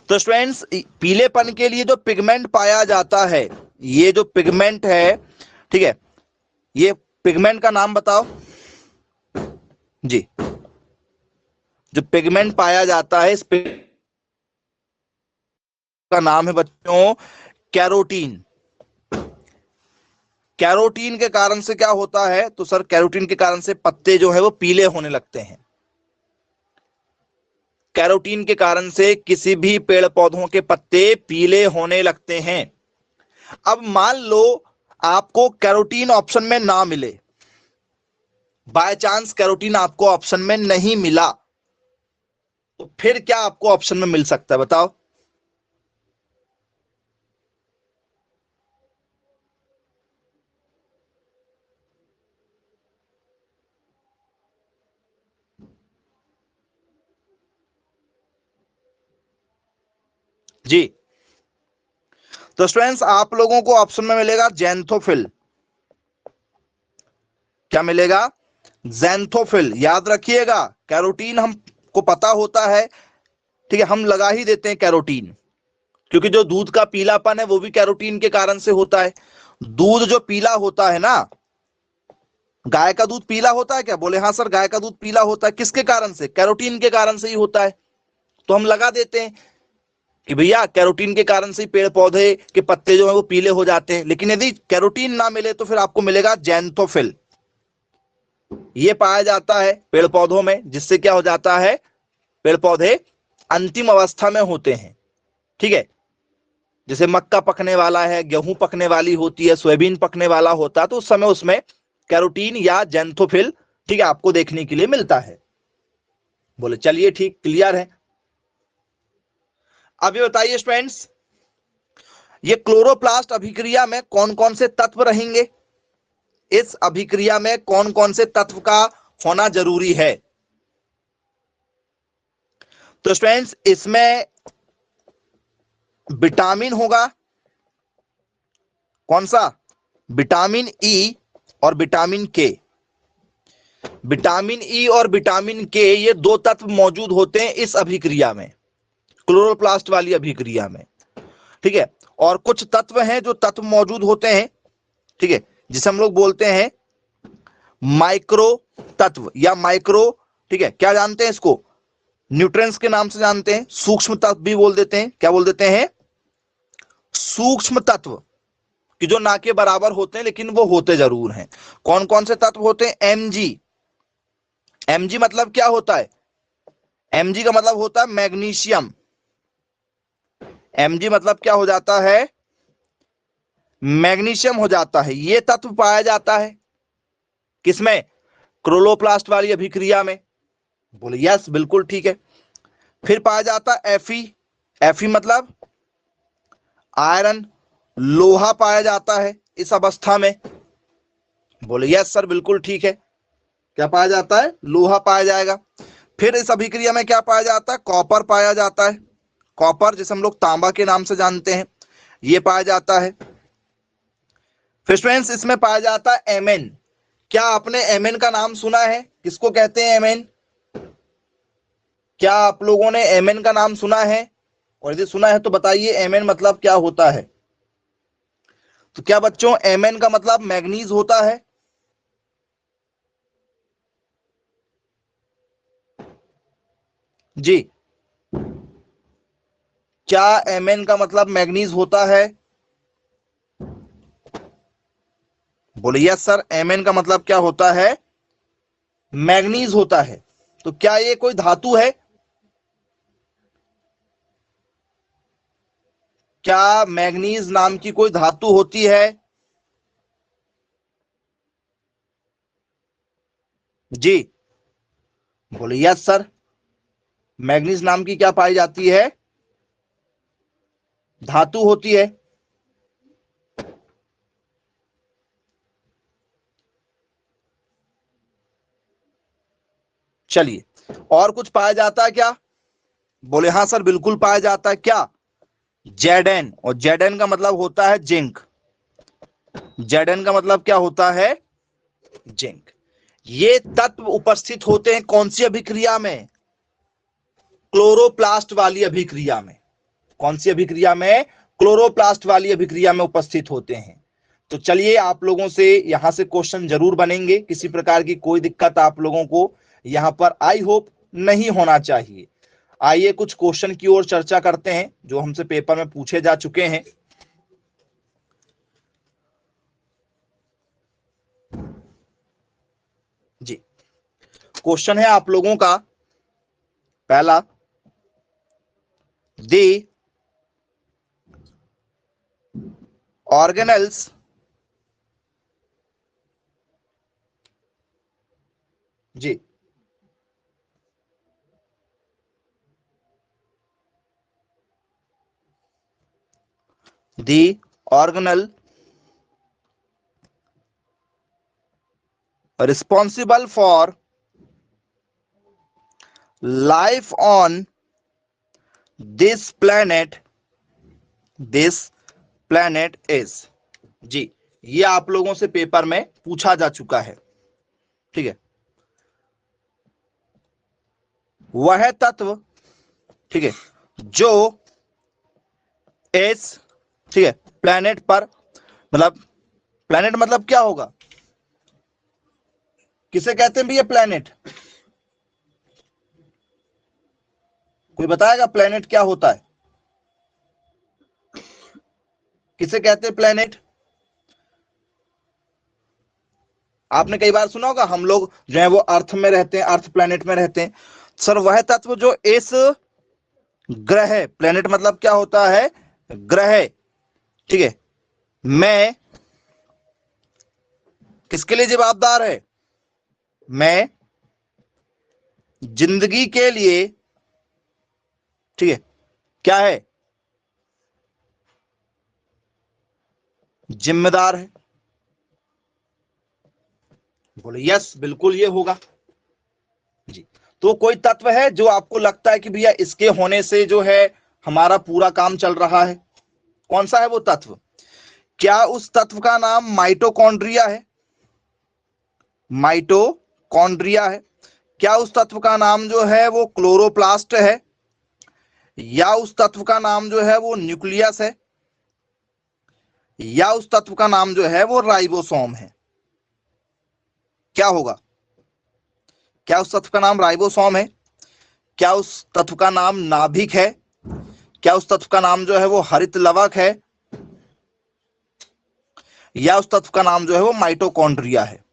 [SPEAKER 1] तो स्टूडेंट्स पीलेपन के लिए जो पिगमेंट पाया जाता है, ये जो पिगमेंट है, ठीक है, ये पिगमेंट का नाम बताओ जी। जो पिगमेंट पाया जाता है इस का नाम है बच्चों कैरोटीन। कैरोटीन के कारण से क्या होता है, तो सर कैरोटीन के कारण से पत्ते जो है वो पीले होने लगते हैं। कैरोटीन के कारण से किसी भी पेड़ पौधों के पत्ते पीले होने लगते हैं। अब मान लो आपको कैरोटीन ऑप्शन में ना मिले, बाय चांस कैरोटीन आपको ऑप्शन में नहीं मिला, तो फिर क्या आपको ऑप्शन में मिल सकता है बताओ। जी तो स्टूडेंट्स आप लोगों को ऑप्शन में मिलेगा जेंथोफिल। क्या मिलेगा, जेंथोफिल। याद रखिएगा कैरोटीन हमको पता होता है, ठीक है, हम लगा ही देते हैं कैरोटीन, क्योंकि जो दूध का पीलापन है वो भी कैरोटीन के कारण से होता है। दूध जो पीला होता है ना, गाय का दूध पीला होता है क्या, बोले हाँ सर गाय का दूध पीला होता है, किसके कारण से, कैरोटीन के कारण से ही होता है। तो हम लगा देते हैं कि भैया कैरोटीन के कारण से पेड़ पौधे के पत्ते जो है वो पीले हो जाते हैं। लेकिन यदि कैरोटीन ना मिले तो फिर आपको मिलेगा जेंथोफिल। ये पाया जाता है पेड़ पौधों में, जिससे क्या हो जाता है, पेड़ पौधे अंतिम अवस्था में होते हैं, ठीक है। जैसे मक्का पकने वाला है, गेहूं पकने वाली होती है, सोयाबीन पकने वाला होता है, तो उस समय उसमें कैरोटीन या जेंथोफिल, ठीक है, आपको देखने के लिए मिलता है। बोले चलिए ठीक, क्लियर है। अब ये बताइए स्टूडेंट्स, ये क्लोरोप्लास्ट अभिक्रिया में कौन कौन से तत्व रहेंगे, इस अभिक्रिया में कौन कौन से तत्व का होना जरूरी है। तो स्टूडेंट्स इसमें विटामिन होगा, कौन सा, विटामिन ई और विटामिन के। विटामिन ई और विटामिन के ये दो तत्व मौजूद होते हैं इस अभिक्रिया में, क्लोरोप्लास्ट वाली अभिक्रिया में, ठीक है। और कुछ तत्व हैं जो तत्व मौजूद होते हैं, ठीक है, जिसे हम लोग बोलते हैं माइक्रो तत्व या माइक्रो, ठीक है, क्या जानते हैं इसको, न्यूट्रिएंट्स के नाम से जानते हैं, सूक्ष्म तत्व भी बोल देते हैं, क्या बोल देते हैं, सूक्ष्म तत्व, कि जो ना के बराबर होते हैं लेकिन वो होते जरूर हैं। कौन कौन से तत्व होते हैं, एमजी। एमजी मतलब क्या होता है, एमजी का मतलब होता है मैग्नीशियम। एमजी मतलब क्या हो जाता है, मैग्नीशियम हो जाता है। ये तत्व पाया जाता है किसमें, क्लोरोप्लास्ट वाली अभिक्रिया में। बोले यस बिल्कुल ठीक है। फिर पाया जाता है एफई। एफई मतलब आयरन, लोहा पाया जाता है इस अवस्था में। बोले यस सर बिल्कुल ठीक है, क्या पाया जाता है, लोहा पाया जाएगा। फिर इस अभिक्रिया में क्या पाया जाता है, कॉपर पाया जाता है। कॉपर जिसे हम लोग तांबा के नाम से जानते हैं, ये पाया जाता है। फिर स्टूडेंट्स इसमें पाया जाता है एमएन। क्या आपने एमएन का नाम सुना है, किसको कहते हैं एमएन, क्या आप लोगों ने एमएन का नाम सुना है, और यदि सुना है तो बताइए एमएन मतलब क्या होता है। तो क्या बच्चों एमएन का मतलब मैग्नीज होता है, जी, क्या एमएन का मतलब मैग्नीज होता है, बोलिए यस सर, एमएन का मतलब क्या होता है, मैग्नीज होता है। तो क्या ये कोई धातु है, क्या मैग्नीज नाम की कोई धातु होती है, जी, बोलिए यस सर, मैग्नीज नाम की क्या पाई जाती है, धातु होती है। चलिए और कुछ पाया जाता है क्या, बोले हाँ सर बिल्कुल पाया जाता है, क्या, जेडन। और जेडन का मतलब होता है जिंक। जेडन का मतलब क्या होता है, जिंक। ये तत्व उपस्थित होते हैं कौन सी अभिक्रिया में, क्लोरोप्लास्ट वाली अभिक्रिया में। कौन सी अभिक्रिया में, क्लोरोप्लास्ट वाली अभिक्रिया में उपस्थित होते हैं। तो चलिए आप लोगों से यहां से क्वेश्चन जरूर बनेंगे, किसी प्रकार की कोई दिक्कत आप लोगों को यहां पर आई होप नहीं होना चाहिए। आइए कुछ क्वेश्चन की ओर चर्चा करते हैं जो हमसे पेपर में पूछे जा चुके हैं। जी, क्वेश्चन है आप लोगों का पहला, दी ऑर्गेनल्स जी, the organelle responsible for life on this planet is, जी, ये आप लोगों से पेपर में पूछा जा चुका है, ठीक है। वह तत्व, ठीक है, जो इस, ठीक है, प्लेनेट पर, मतलब प्लेनेट मतलब क्या होगा, किसे कहते हैं भैया प्लेनेट, कोई बताएगा प्लेनेट क्या होता है, किसे कहते हैं प्लेनेट। आपने कई बार सुना होगा हम लोग जो है वो अर्थ में रहते हैं, अर्थ प्लेनेट में रहते हैं। सर वह तत्व जो इस ग्रह, प्लेनेट मतलब क्या होता है, ग्रह, ठीक है, मैं किसके लिए जवाबदार है, मैं जिंदगी के लिए, ठीक है, क्या है, जिम्मेदार है? बोले यस, बिल्कुल ये होगा जी। तो कोई तत्व है जो आपको लगता है कि भैया इसके होने से जो है हमारा पूरा काम चल रहा है, कौन सा है वो तत्व? क्या उस तत्व का नाम माइटोकॉन्ड्रिया है? माइटोकॉन्ड्रिया है। क्या उस तत्व का नाम जो है वो क्लोरोप्लास्ट है? या उस तत्व का नाम जो है वो न्यूक्लियस है? या उस तत्व का नाम जो है वो राइबोसोम है? क्या होगा? क्या उस तत्व का नाम राइबोसोम है? क्या उस तत्व का नाम नाभिक है? क्या उस तत्व का नाम जो है वो हरित लवक है? या उस तत्व का नाम जो है वो माइटोकॉन्ड्रिया है?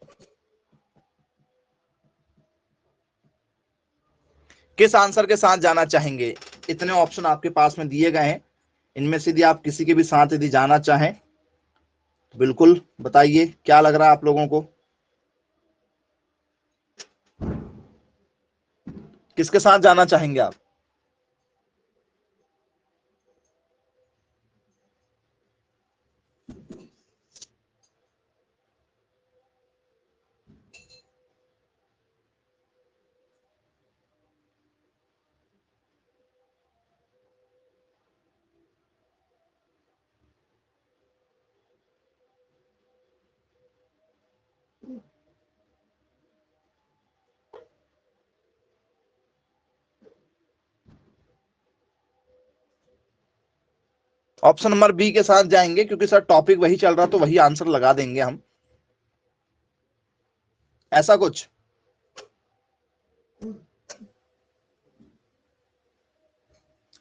[SPEAKER 1] किस आंसर के साथ जाना चाहेंगे? इतने ऑप्शन आपके पास में दिए गए हैं, इनमें से यदि आप किसी के भी साथ यदि जाना चाहें तो बिल्कुल बताइए, क्या लग रहा है आप लोगों को? किसके साथ जाना चाहेंगे आप? ऑप्शन नंबर बी के साथ जाएंगे, क्योंकि सर टॉपिक वही चल रहा तो वही आंसर लगा देंगे हम, ऐसा कुछ?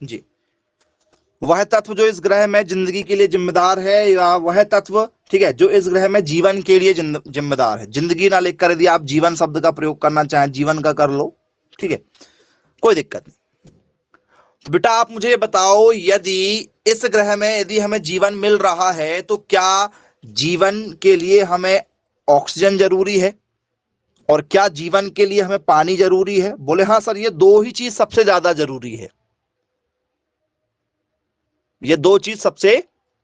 [SPEAKER 1] जी। वह तत्व जो इस ग्रह में जिंदगी के लिए जिम्मेदार है, या वह तत्व, ठीक है, जो इस ग्रह में जीवन के लिए जिम्मेदार है। जिंदगी ना लिखकर यदि आप जीवन शब्द का प्रयोग करना चाहें, जीवन का कर लो, ठीक है, कोई दिक्कत नहीं। तो बेटा आप मुझे बताओ, यदि इस ग्रह में यदि हमें जीवन मिल रहा है तो क्या जीवन के लिए हमें ऑक्सीजन जरूरी है? और क्या जीवन के लिए हमें पानी जरूरी है? बोले हाँ सर, ये दो ही चीज सबसे ज्यादा जरूरी है। ये दो चीज सबसे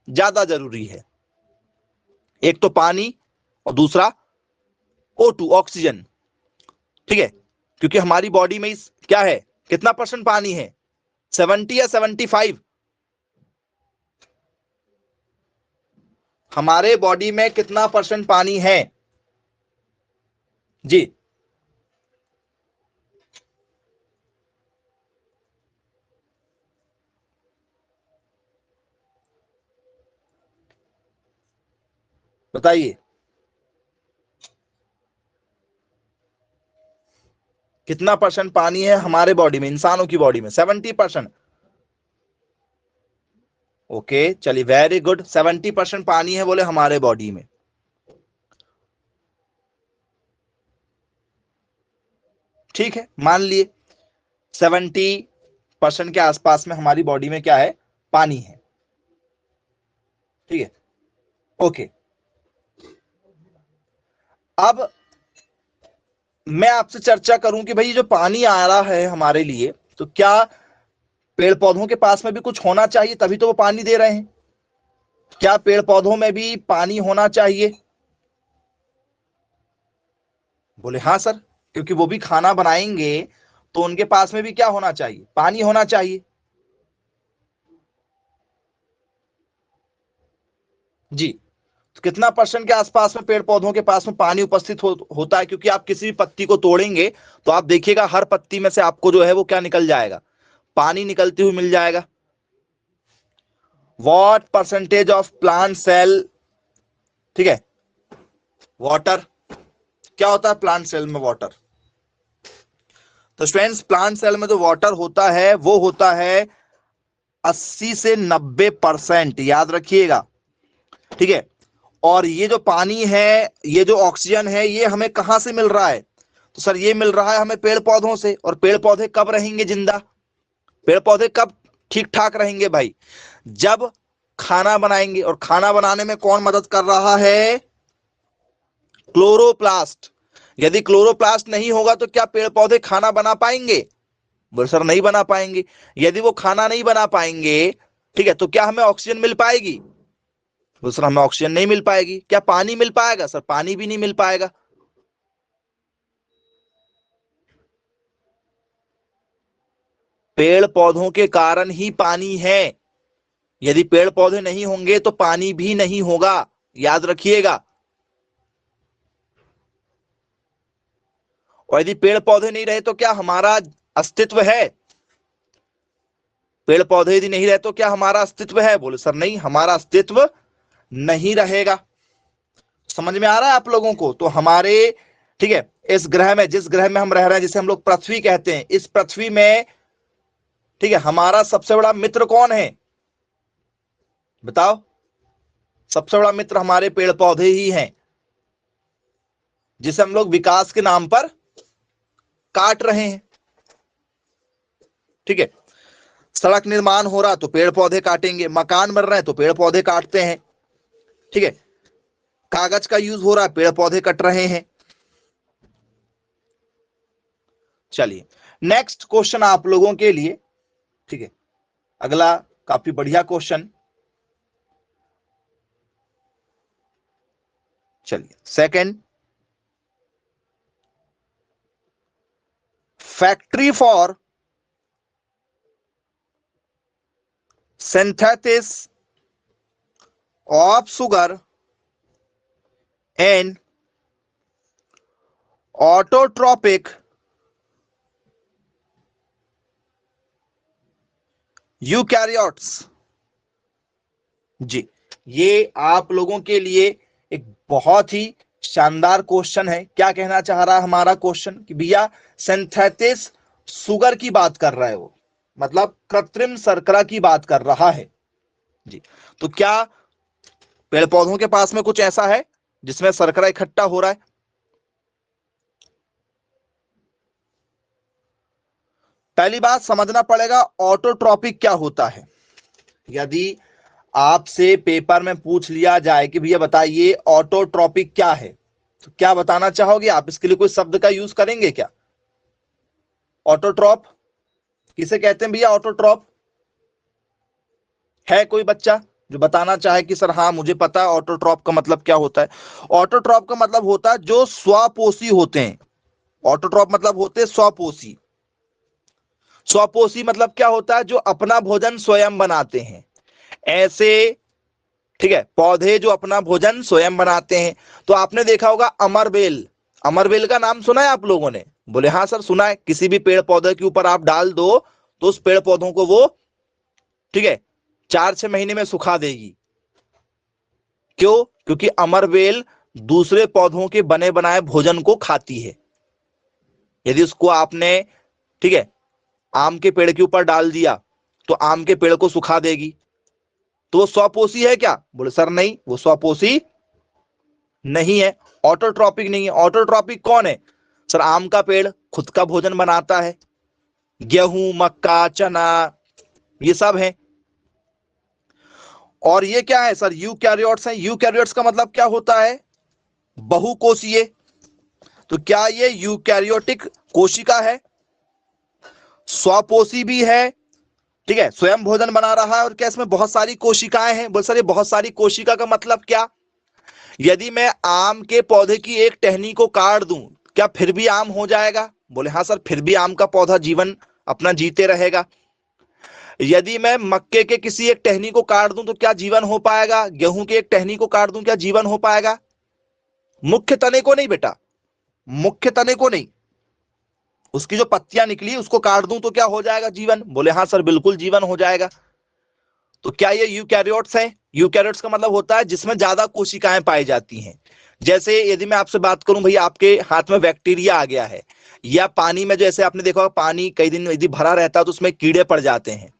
[SPEAKER 1] ज्यादा जरूरी है, एक तो पानी और दूसरा O2 ऑक्सीजन, ठीक है, क्योंकि हमारी बॉडी में क्या है, कितना परसेंट पानी है? 70 या 75? हमारे बॉडी में कितना परसेंट पानी है जी? बताइए कितना परसेंट पानी है हमारे बॉडी में, इंसानों की बॉडी में? 70%। ओके चलिए, वेरी गुड, 70% पानी है बोले हमारे बॉडी में। ठीक है, मान लिए 70% के आसपास में हमारी बॉडी में क्या है, पानी है, ठीक है, ओके। अब मैं आपसे चर्चा करूं कि भाई ये जो पानी आ रहा है हमारे लिए, तो क्या पेड़ पौधों के पास में भी कुछ होना चाहिए, तभी तो वो पानी दे रहे हैं। क्या पेड़ पौधों में भी पानी होना चाहिए? बोले हाँ सर, क्योंकि वो भी खाना बनाएंगे तो उनके पास में भी क्या होना चाहिए, पानी होना चाहिए जी। तो कितना परसेंट के आसपास में पेड़ पौधों के पास में पानी उपस्थित होता है? क्योंकि आप किसी भी पत्ती को तोड़ेंगे तो आप देखिएगा हर पत्ती में से आपको जो है वो क्या निकल जाएगा, पानी निकलते हुए मिल जाएगा। What percentage of plant cell, ठीक है, वाटर, क्या होता है प्लांट सेल में वाटर? तो स्टूडेंट्स प्लांट सेल में जो वाटर होता है वो होता है 80 से 90%, याद रखिएगा, ठीक है। और ये जो पानी है, ये जो ऑक्सीजन है, ये हमें कहां से मिल रहा है? तो सर ये मिल रहा है हमें पेड़ पौधों से। और पेड़ पौधे कब रहेंगे जिंदा? पेड़ पौधे कब ठीक ठाक रहेंगे भाई? जब खाना बनाएंगे। और खाना बनाने में कौन मदद कर रहा है? क्लोरोप्लास्ट। यदि क्लोरोप्लास्ट नहीं होगा तो क्या पेड़ पौधे खाना बना पाएंगे? बोले सर नहीं बना पाएंगे। यदि वो खाना नहीं बना पाएंगे, ठीक है, तो क्या हमें ऑक्सीजन मिल पाएगी? तो सर हमें ऑक्सीजन नहीं मिल पाएगी। क्या पानी मिल पाएगा? सर पानी भी नहीं मिल पाएगा। पेड़ पौधों के कारण ही पानी है। यदि पेड़ पौधे नहीं होंगे तो पानी भी नहीं होगा, याद रखिएगा। और यदि पेड़ पौधे नहीं रहे तो क्या हमारा अस्तित्व है? पेड़ पौधे यदि नहीं रहे तो क्या हमारा अस्तित्व है? बोले सर नहीं, हमारा अस्तित्व नहीं रहेगा। समझ में आ रहा है आप लोगों को? तो हमारे, ठीक है, इस ग्रह में, जिस ग्रह में हम रह रहे हैं, जिसे हम लोग पृथ्वी कहते हैं, इस पृथ्वी में, ठीक है, हमारा सबसे बड़ा मित्र कौन है? बताओ। सबसे बड़ा मित्र हमारे पेड़ पौधे ही हैं, जिसे हम लोग विकास के नाम पर काट रहे हैं। ठीक है, सड़क निर्माण हो रहा तो पेड़ पौधे काटेंगे, मकान बन रहे हैं तो पेड़ पौधे काटते हैं। ठीक है, कागज का यूज हो रहा है, पेड़ पौधे कट रहे हैं। चलिए नेक्स्ट क्वेश्चन आप लोगों के लिए, ठीक है, अगला काफी बढ़िया क्वेश्चन। चलिए second, factory for synthesis of sugar and autotrophic eukaryotes. जी, ये आप लोगों के लिए एक बहुत ही शानदार क्वेश्चन है। क्या कहना चाह रहा है हमारा क्वेश्चन कि भैया सिंथेसिस शुगर की बात कर रहा है वो, मतलब कृत्रिम शर्करा की बात कर रहा है। जी, तो क्या पेड़ पौधों के पास में कुछ ऐसा है जिसमें शर्करा इकट्ठा हो रहा है? पहली बात समझना पड़ेगा ऑटोट्रॉपिक क्या होता है। यदि आपसे पेपर में पूछ लिया जाए कि भैया बताइए ऑटोट्रॉपिक क्या है, तो क्या बताना चाहोगे आप? इसके लिए कोई शब्द का यूज करेंगे क्या? ऑटोट्रॉप किसे कहते हैं भैया? ऑटोट्रॉप है कोई बच्चा जो बताना चाहे कि सर हाँ मुझे पता है ऑटोट्रॉप का मतलब क्या होता है? ऑटोट्रॉप का मतलब होता है जो स्वपोषी होते हैं। ऑटोट्रॉप मतलब होते हैं स्वपोषी। स्वपोषी मतलब क्या होता है? जो अपना भोजन स्वयं बनाते हैं, ऐसे, ठीक है, पौधे जो अपना भोजन स्वयं बनाते हैं। तो आपने देखा होगा अमरबेल, अमरबेल का नाम सुना है आप लोगों ने? बोले हाँ सर सुना है। किसी भी पेड़ पौधे के ऊपर आप डाल दो तो उस पेड़ पौधों को वो, ठीक है, 4-6 महीने में सुखा देगी। क्यों? क्योंकि अमरबेल दूसरे पौधों के बने बनाए भोजन को खाती है। यदि उसको आपने, ठीक है, आम के पेड़ के ऊपर डाल दिया तो आम के पेड़ को सुखा देगी। तो वो स्वपोषी है क्या? बोले सर नहीं, वो स्वपोषी नहीं है, ऑटोट्रॉपिक नहीं है। ऑटोट्रॉपिक कौन है? सर आम का पेड़ खुद का भोजन बनाता है, गेहूं, मक्का, चना, ये सब है। और ये क्या है सर? यूकैरियोट्स है। यूकैरियोट्स का मतलब क्या होता है? बहुकोषीय। तो क्या ये यूकैरियोटिक कोशिका है? स्वपोषी भी है, ठीक है, स्वयं भोजन बना रहा है, और क्या इसमें बहुत सारी कोशिकाएं हैं? बोल सर ये बहुत सारी कोशिका का मतलब क्या? यदि मैं आम के पौधे की एक टहनी को काट दूं, क्या फिर भी आम हो जाएगा? बोले हाँ सर, फिर भी आम का पौधा जीवन अपना जीते रहेगा। यदि मैं मक्के के किसी एक टहनी को काट दूं तो क्या जीवन हो पाएगा? गेहूं के एक टहनी को काट दूं क्या जीवन हो पाएगा? मुख्य तने को नहीं बेटा, मुख्य तने को नहीं, उसकी जो पत्तियां निकली उसको काट दूं तो क्या हो जाएगा? जीवन। बोले हाँ सर बिल्कुल जीवन हो जाएगा। तो क्या ये यूकैरियोट्स है? यूकैरियोट्स का मतलब होता है जिसमें ज्यादा कोशिकाएं पाई जाती हैं। जैसे यदि मैं आपसे बात करूं भैया आपके हाथ में बैक्टीरिया आ गया है, या पानी में, जैसे आपने देखा होगा पानी कई दिन यदि भरा रहता है तो उसमें कीड़े पड़ जाते हैं,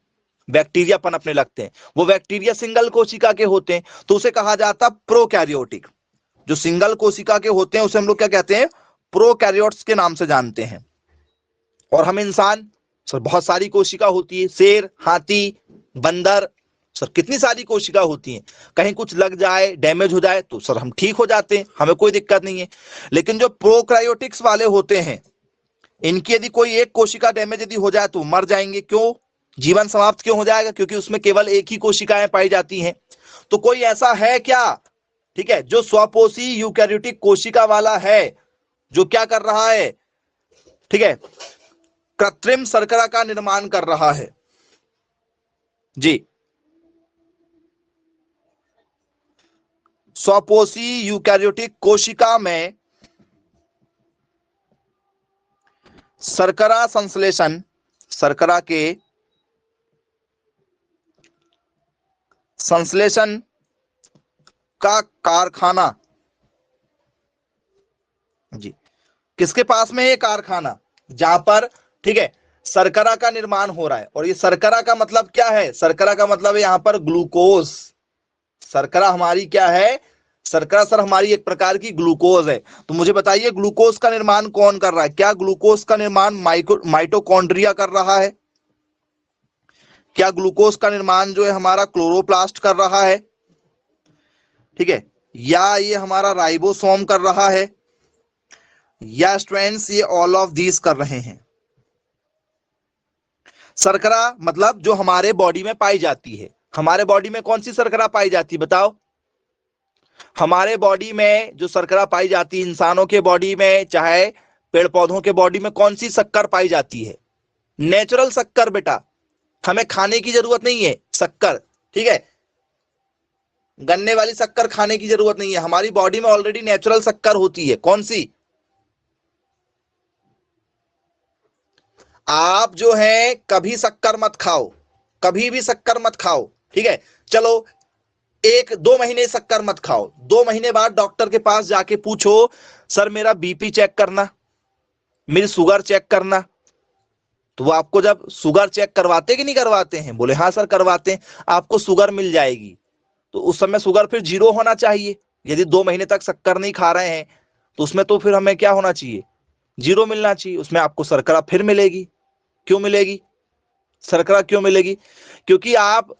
[SPEAKER 1] बैक्टीरिया पनपने लगते हैं। वो बैक्टीरिया सिंगल कोशिका के होते हैं तो उसे कहा जाता है प्रोकैरियोटिक। जो सिंगल कोशिका के होते हैं उसे हम लोग क्या कहते हैं? प्रोकैरियोट्स के नाम से जानते हैं। और हम इंसान, सर बहुत सारी कोशिका होती है, शेर, हाथी, बंदर, सर कितनी सारी कोशिका होती हैं। कहीं कुछ लग जाए, डैमेज हो जाए तो सर हम ठीक हो जाते हैं, हमें कोई दिक्कत नहीं है। लेकिन जो प्रोकैरियोटिक्स वाले होते हैं, इनकी यदि कोई एक कोशिका डैमेज यदि हो जाए तो मर जाएंगे। क्यों? जीवन समाप्त क्यों हो जाएगा? क्योंकि उसमें केवल एक ही कोशिकाएं पाई जाती हैं। तो कोई ऐसा है क्या, ठीक है, जो स्वपोषी यूकैरियोटिक कोशिका वाला है, जो क्या कर रहा है, ठीक है, कृत्रिम शर्करा का निर्माण कर रहा है? जी, स्वपोषी यूकैरियोटिक कोशिका में शर्करा संश्लेषण, शर्करा के संश्लेषण का कारखाना, जी, किसके पास में ये कारखाना, जहां पर, ठीक है, शर्करा का निर्माण हो रहा है। और ये शर्करा का मतलब क्या है, शर्करा का मतलब है यहां पर ग्लूकोज। शर्करा हमारी क्या है, शर्करा सर हमारी एक प्रकार की ग्लूकोज है। तो मुझे बताइए ग्लूकोज का निर्माण कौन कर रहा है? क्या ग्लूकोज का निर्माण माइटोकॉन्ड्रिया कर रहा है? क्या ग्लूकोज का निर्माण जो है हमारा क्लोरोप्लास्ट कर रहा है? ठीक है, या ये हमारा राइबोसोम कर रहा है, या स्ट्रैंड्स ये ऑल ऑफ दीज कर रहे हैं? शर्करा मतलब जो हमारे बॉडी में पाई जाती है। हमारे बॉडी में कौन सी शर्करा पाई जाती है बताओ? हमारे बॉडी में जो शर्करा पाई जाती है, इंसानों के बॉडी में चाहे पेड़ पौधों के बॉडी में, कौन सी शक्कर पाई जाती है? नेचुरल शक्कर बेटा, हमें खाने की जरूरत नहीं है शक्कर, ठीक है, गन्ने वाली शक्कर खाने की जरूरत नहीं है। हमारी बॉडी में ऑलरेडी नेचुरल शक्कर होती है। कौन सी? आप जो है कभी शक्कर मत खाओ, कभी भी शक्कर मत खाओ, ठीक है, चलो 1-2 महीने शक्कर मत खाओ, 2 महीने बाद डॉक्टर के पास जाके पूछो सर मेरा बीपी चेक करना, मेरी शुगर चेक करना। तो वो आपको जब शुगर चेक करवाते कि नहीं करवाते हैं? बोले हाँ सर करवाते हैं। आपको शुगर मिल जाएगी, तो उस समय शुगर फिर 0 होना चाहिए। यदि 2 महीने तक शक्कर नहीं खा रहे हैं तो उसमें तो फिर हमें क्या होना चाहिए? 0 मिलना चाहिए। उसमें आपको शर्करा फिर मिलेगी। क्यों मिलेगी शर्करा? क्यों मिलेगी? क्योंकि आप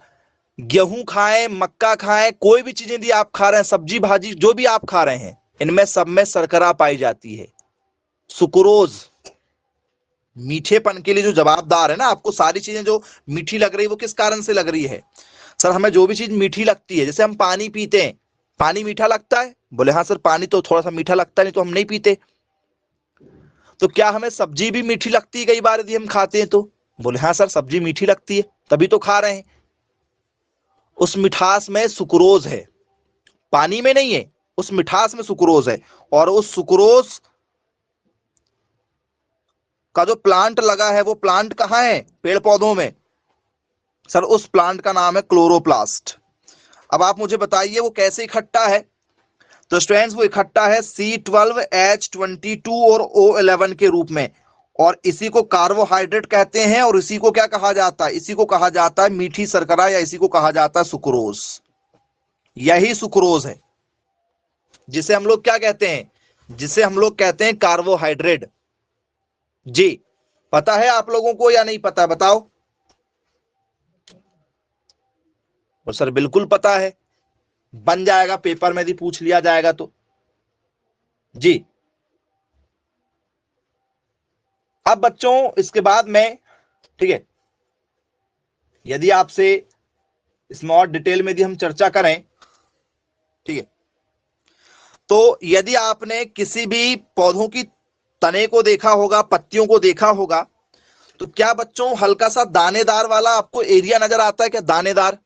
[SPEAKER 1] गेहूं खाएं, मक्का खाएं, कोई भी चीजें यदि आप खा रहे हैं, सब्जी भाजी जो भी आप खा रहे हैं, इनमें सब में शर्करा पाई जाती है। सुक्रोज मीठेपन के लिए जो जवाबदार है ना, आपको सारी चीजें जो मीठी लग रही है वो किस कारण से लग रही है? सर हमें जो भी चीज मीठी लगती है, जैसे हम पानी पीते हैं, पानी मीठा लगता है? बोले हाँ सर पानी तो थोड़ा सा मीठा लगता है, नहीं तो हम नहीं पीते। तो क्या हमें सब्जी भी मीठी लगती है कई बार यदि हम खाते हैं तो? बोले हाँ सर सब्जी मीठी लगती है, तभी तो खा रहे हैं। उस मिठास में सुक्रोज है, पानी में नहीं है, उस मिठास में सुक्रोज है। और उस सुक्रोज का जो प्लांट लगा है, वो प्लांट कहाँ है? पेड़ पौधों में। सर उस प्लांट का नाम है क्लोरोप्लास्ट। अब आप मुझे बताइए वो कैसे इकट्ठा है? तो स्टूडेंट्स वो इकट्ठा है C12H22 और O11 के रूप में, और इसी को कार्बोहाइड्रेट कहते हैं। और इसी को क्या कहा जाता है? इसी को कहा जाता है मीठी शर्करा, या इसी को कहा जाता है सुक्रोज। यही सुक्रोज है जिसे हम लोग क्या कहते हैं? जिसे हम लोग कहते हैं कार्बोहाइड्रेट। जी पता है आप लोगों को या नहीं पता? बताओ। और सर बिल्कुल पता है, बन जाएगा पेपर में यदि पूछ लिया जाएगा तो। जी अब बच्चों इसके बाद में, ठीक है, यदि आपसे इसमें और डिटेल में यदि हम चर्चा करें, ठीक है, तो यदि आपने किसी भी पौधों की तने को देखा होगा, पत्तियों को देखा होगा, तो क्या बच्चों हल्का सा दानेदार वाला आपको एरिया नजर आता है क्या? दानेदार,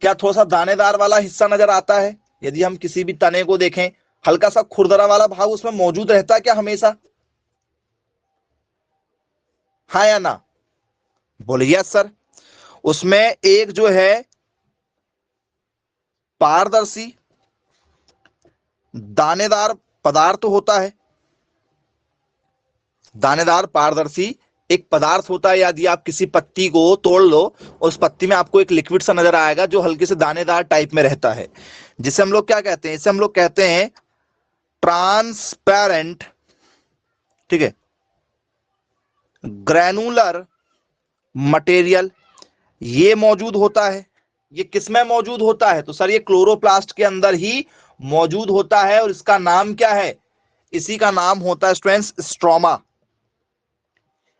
[SPEAKER 1] क्या थोड़ा सा दानेदार वाला हिस्सा नजर आता है? यदि हम किसी भी तने को देखें, हल्का सा खुरदरा वाला भाग उसमें मौजूद रहता है क्या हमेशा? हाँ या ना? बोले यस सर। उसमें एक जो है पारदर्शी दानेदार पदार्थ होता है, दानेदार पारदर्शी एक पदार्थ होता है। यदि आप किसी पत्ती को तोड़ लो, उस पत्ती में आपको एक लिक्विड सा नजर आएगा जो हल्के से दानेदार टाइप में रहता है, जिसे हम लोग क्या कहते हैं? इसे हम लोग कहते हैं ट्रांसपेरेंट, ठीक है, ग्रैनुलर मटेरियल। ये मौजूद होता है। ये किसमें मौजूद होता है? तो सर ये क्लोरोप्लास्ट के अंदर ही मौजूद होता है। और इसका नाम क्या है? इसी का नाम होता है स्टूडेंट्स स्ट्रोमा।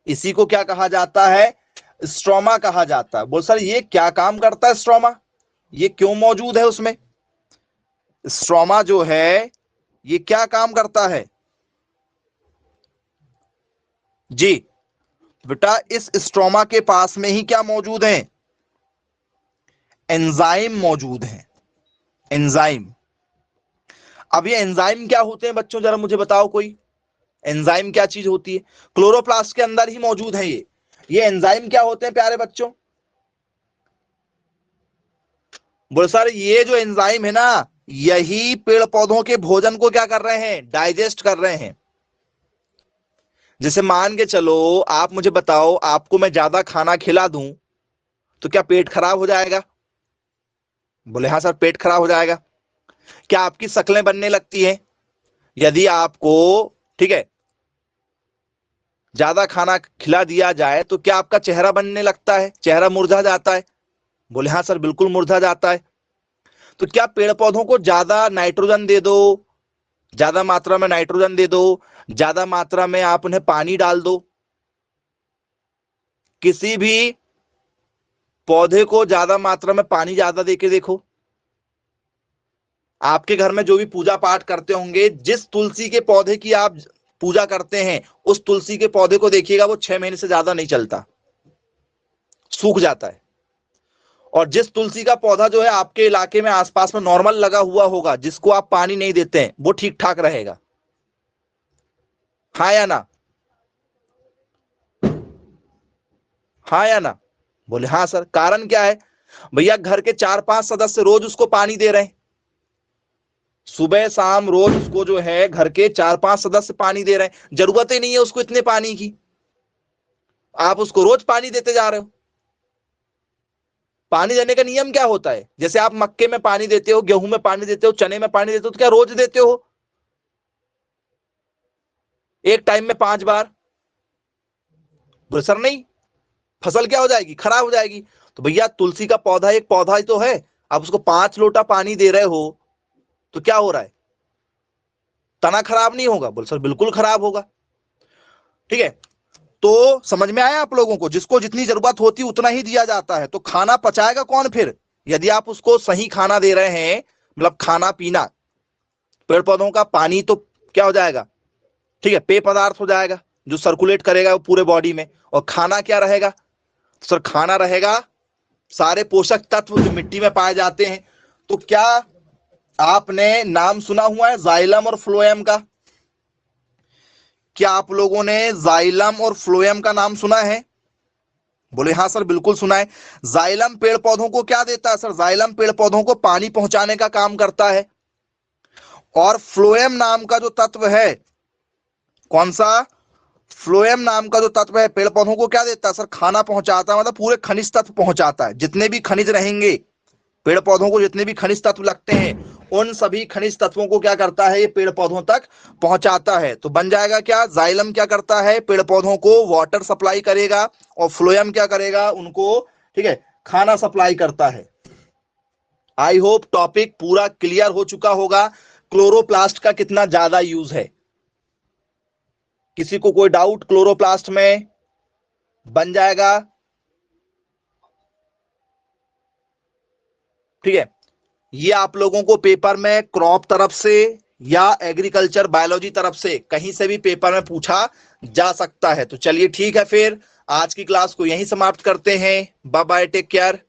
[SPEAKER 1] इसी को क्या कहा जाता है? स्ट्रोमा कहा जाता है। बोल सर ये क्या काम करता है स्ट्रोमा, ये क्यों मौजूद है उसमें? स्ट्रोमा जो है ये क्या काम करता है? जी बेटा, इस स्ट्रोमा के पास में ही क्या मौजूद है? एंजाइम मौजूद है, एंजाइम। अब ये एंजाइम क्या होते हैं बच्चों, जरा मुझे बताओ कोई, एंजाइम क्या चीज होती है? क्लोरोप्लास्ट के अंदर ही मौजूद है ये एंजाइम क्या होते हैं प्यारे बच्चों? बोले सर ये जो एंजाइम है ना, यही पेड़ पौधों के भोजन को क्या कर रहे हैं? डाइजेस्ट कर रहे हैं। जैसे मान के चलो, आप मुझे बताओ, आपको मैं ज्यादा खाना खिला दूं तो क्या पेट खराब हो जाएगा? बोले हाँ सर पेट खराब हो जाएगा। क्या आपकी शक्लें बनने लगती हैं यदि आपको, ठीक है, ज्यादा खाना खिला दिया जाए तो क्या आपका चेहरा बनने लगता है, चेहरा मुरझा जाता है? बोले हाँ सर बिल्कुल मुरझा जाता है। तो क्या पेड़ पौधों को ज्यादा नाइट्रोजन दे दो, ज्यादा मात्रा में नाइट्रोजन दे दो, ज्यादा मात्रा में आप उन्हें पानी डाल दो, किसी भी पौधे को ज्यादा मात्रा में पानी ज्यादा देके देखो, आपके घर में जो भी पूजा पाठ करते होंगे, जिस तुलसी के पौधे की आप पूजा करते हैं उस तुलसी के पौधे को देखिएगा, वो 6 महीने से ज्यादा नहीं चलता, सूख जाता है। और जिस तुलसी का पौधा जो है आपके इलाके में आसपास में नॉर्मल लगा हुआ होगा, जिसको आप पानी नहीं देते हैं, वो ठीक ठाक रहेगा। हाँ या ना? हाँ या ना? बोले हाँ सर। कारण क्या है भैया? घर के 4-5 सदस्य रोज उसको पानी दे रहे हैं, सुबह शाम रोज उसको जो है घर के 4-5 सदस्य पानी दे रहे हैं। जरूरत ही नहीं है उसको इतने पानी की, आप उसको रोज पानी देते जा रहे हो। पानी देने का नियम क्या होता है? जैसे आप मक्के में पानी देते हो, गेहूं में पानी देते हो, चने में पानी देते हो, तो क्या रोज देते हो? एक टाइम में 5 बार? बोले सर नहीं, फसल क्या हो जाएगी? खराब हो जाएगी। तो भैया तुलसी का पौधा एक पौधा ही तो है, आप उसको 5 लोटा पानी दे रहे हो तो क्या हो रहा है? तना खराब नहीं होगा? बोले सर बिल्कुल खराब होगा। ठीक है, तो समझ में आया आप लोगों को? जिसको जितनी जरूरत होती है उतना ही दिया जाता है। तो खाना पचाएगा कौन फिर? यदि आप उसको सही खाना दे रहे हैं, मतलब खाना पीना, पेड़ पौधों का पानी तो क्या हो जाएगा? ठीक है, पेय पदार्थ हो जाएगा जो सर्कुलेट करेगा वो पूरे बॉडी में। और खाना क्या रहेगा? सर खाना रहेगा सारे पोषक तत्व जो मिट्टी में पाए जाते हैं। तो क्या आपने नाम सुना हुआ है जाइलम और फ्लोएम का? क्या आप लोगों ने जाइलम और फ्लोएम का नाम सुना है? बोले हाँ सर बिल्कुल सुना है। जाइलम पेड़ पौधों को क्या देता है? सर जाइलम पेड़ पौधों को पानी पहुंचाने का काम करता है। और फ्लोएम नाम का जो तत्व है, कौन सा? फ्लोएम नाम का जो तत्व है पेड़ पौधों को क्या देता है? सर खाना पहुंचाता है, मतलब पूरे खनिज तत्व पहुंचाता है। जितने भी खनिज रहेंगे पेड़ पौधों को, जितने भी खनिज तत्व लगते हैं, उन सभी खनिज तत्वों को क्या करता है? ये पेड़ पौधों तक पहुंचाता है। तो बन जाएगा क्या? जाइलम क्या करता है? पेड़ पौधों को वाटर सप्लाई करेगा। और फ्लोएम क्या करेगा? उनको, ठीक है, खाना सप्लाई करता है। आई होप टॉपिक पूरा क्लियर हो चुका होगा। क्लोरोप्लास्ट का कितना ज्यादा यूज है? किसी को कोई डाउट क्लोरोप्लास्ट में? बन जाएगा, ठीक है। ये आप लोगों को पेपर में क्रॉप तरफ से या एग्रीकल्चर बायोलॉजी तरफ से कहीं से भी पेपर में पूछा जा सकता है। तो चलिए ठीक है, फिर आज की क्लास को यहीं समाप्त करते हैं। Bye bye, take care.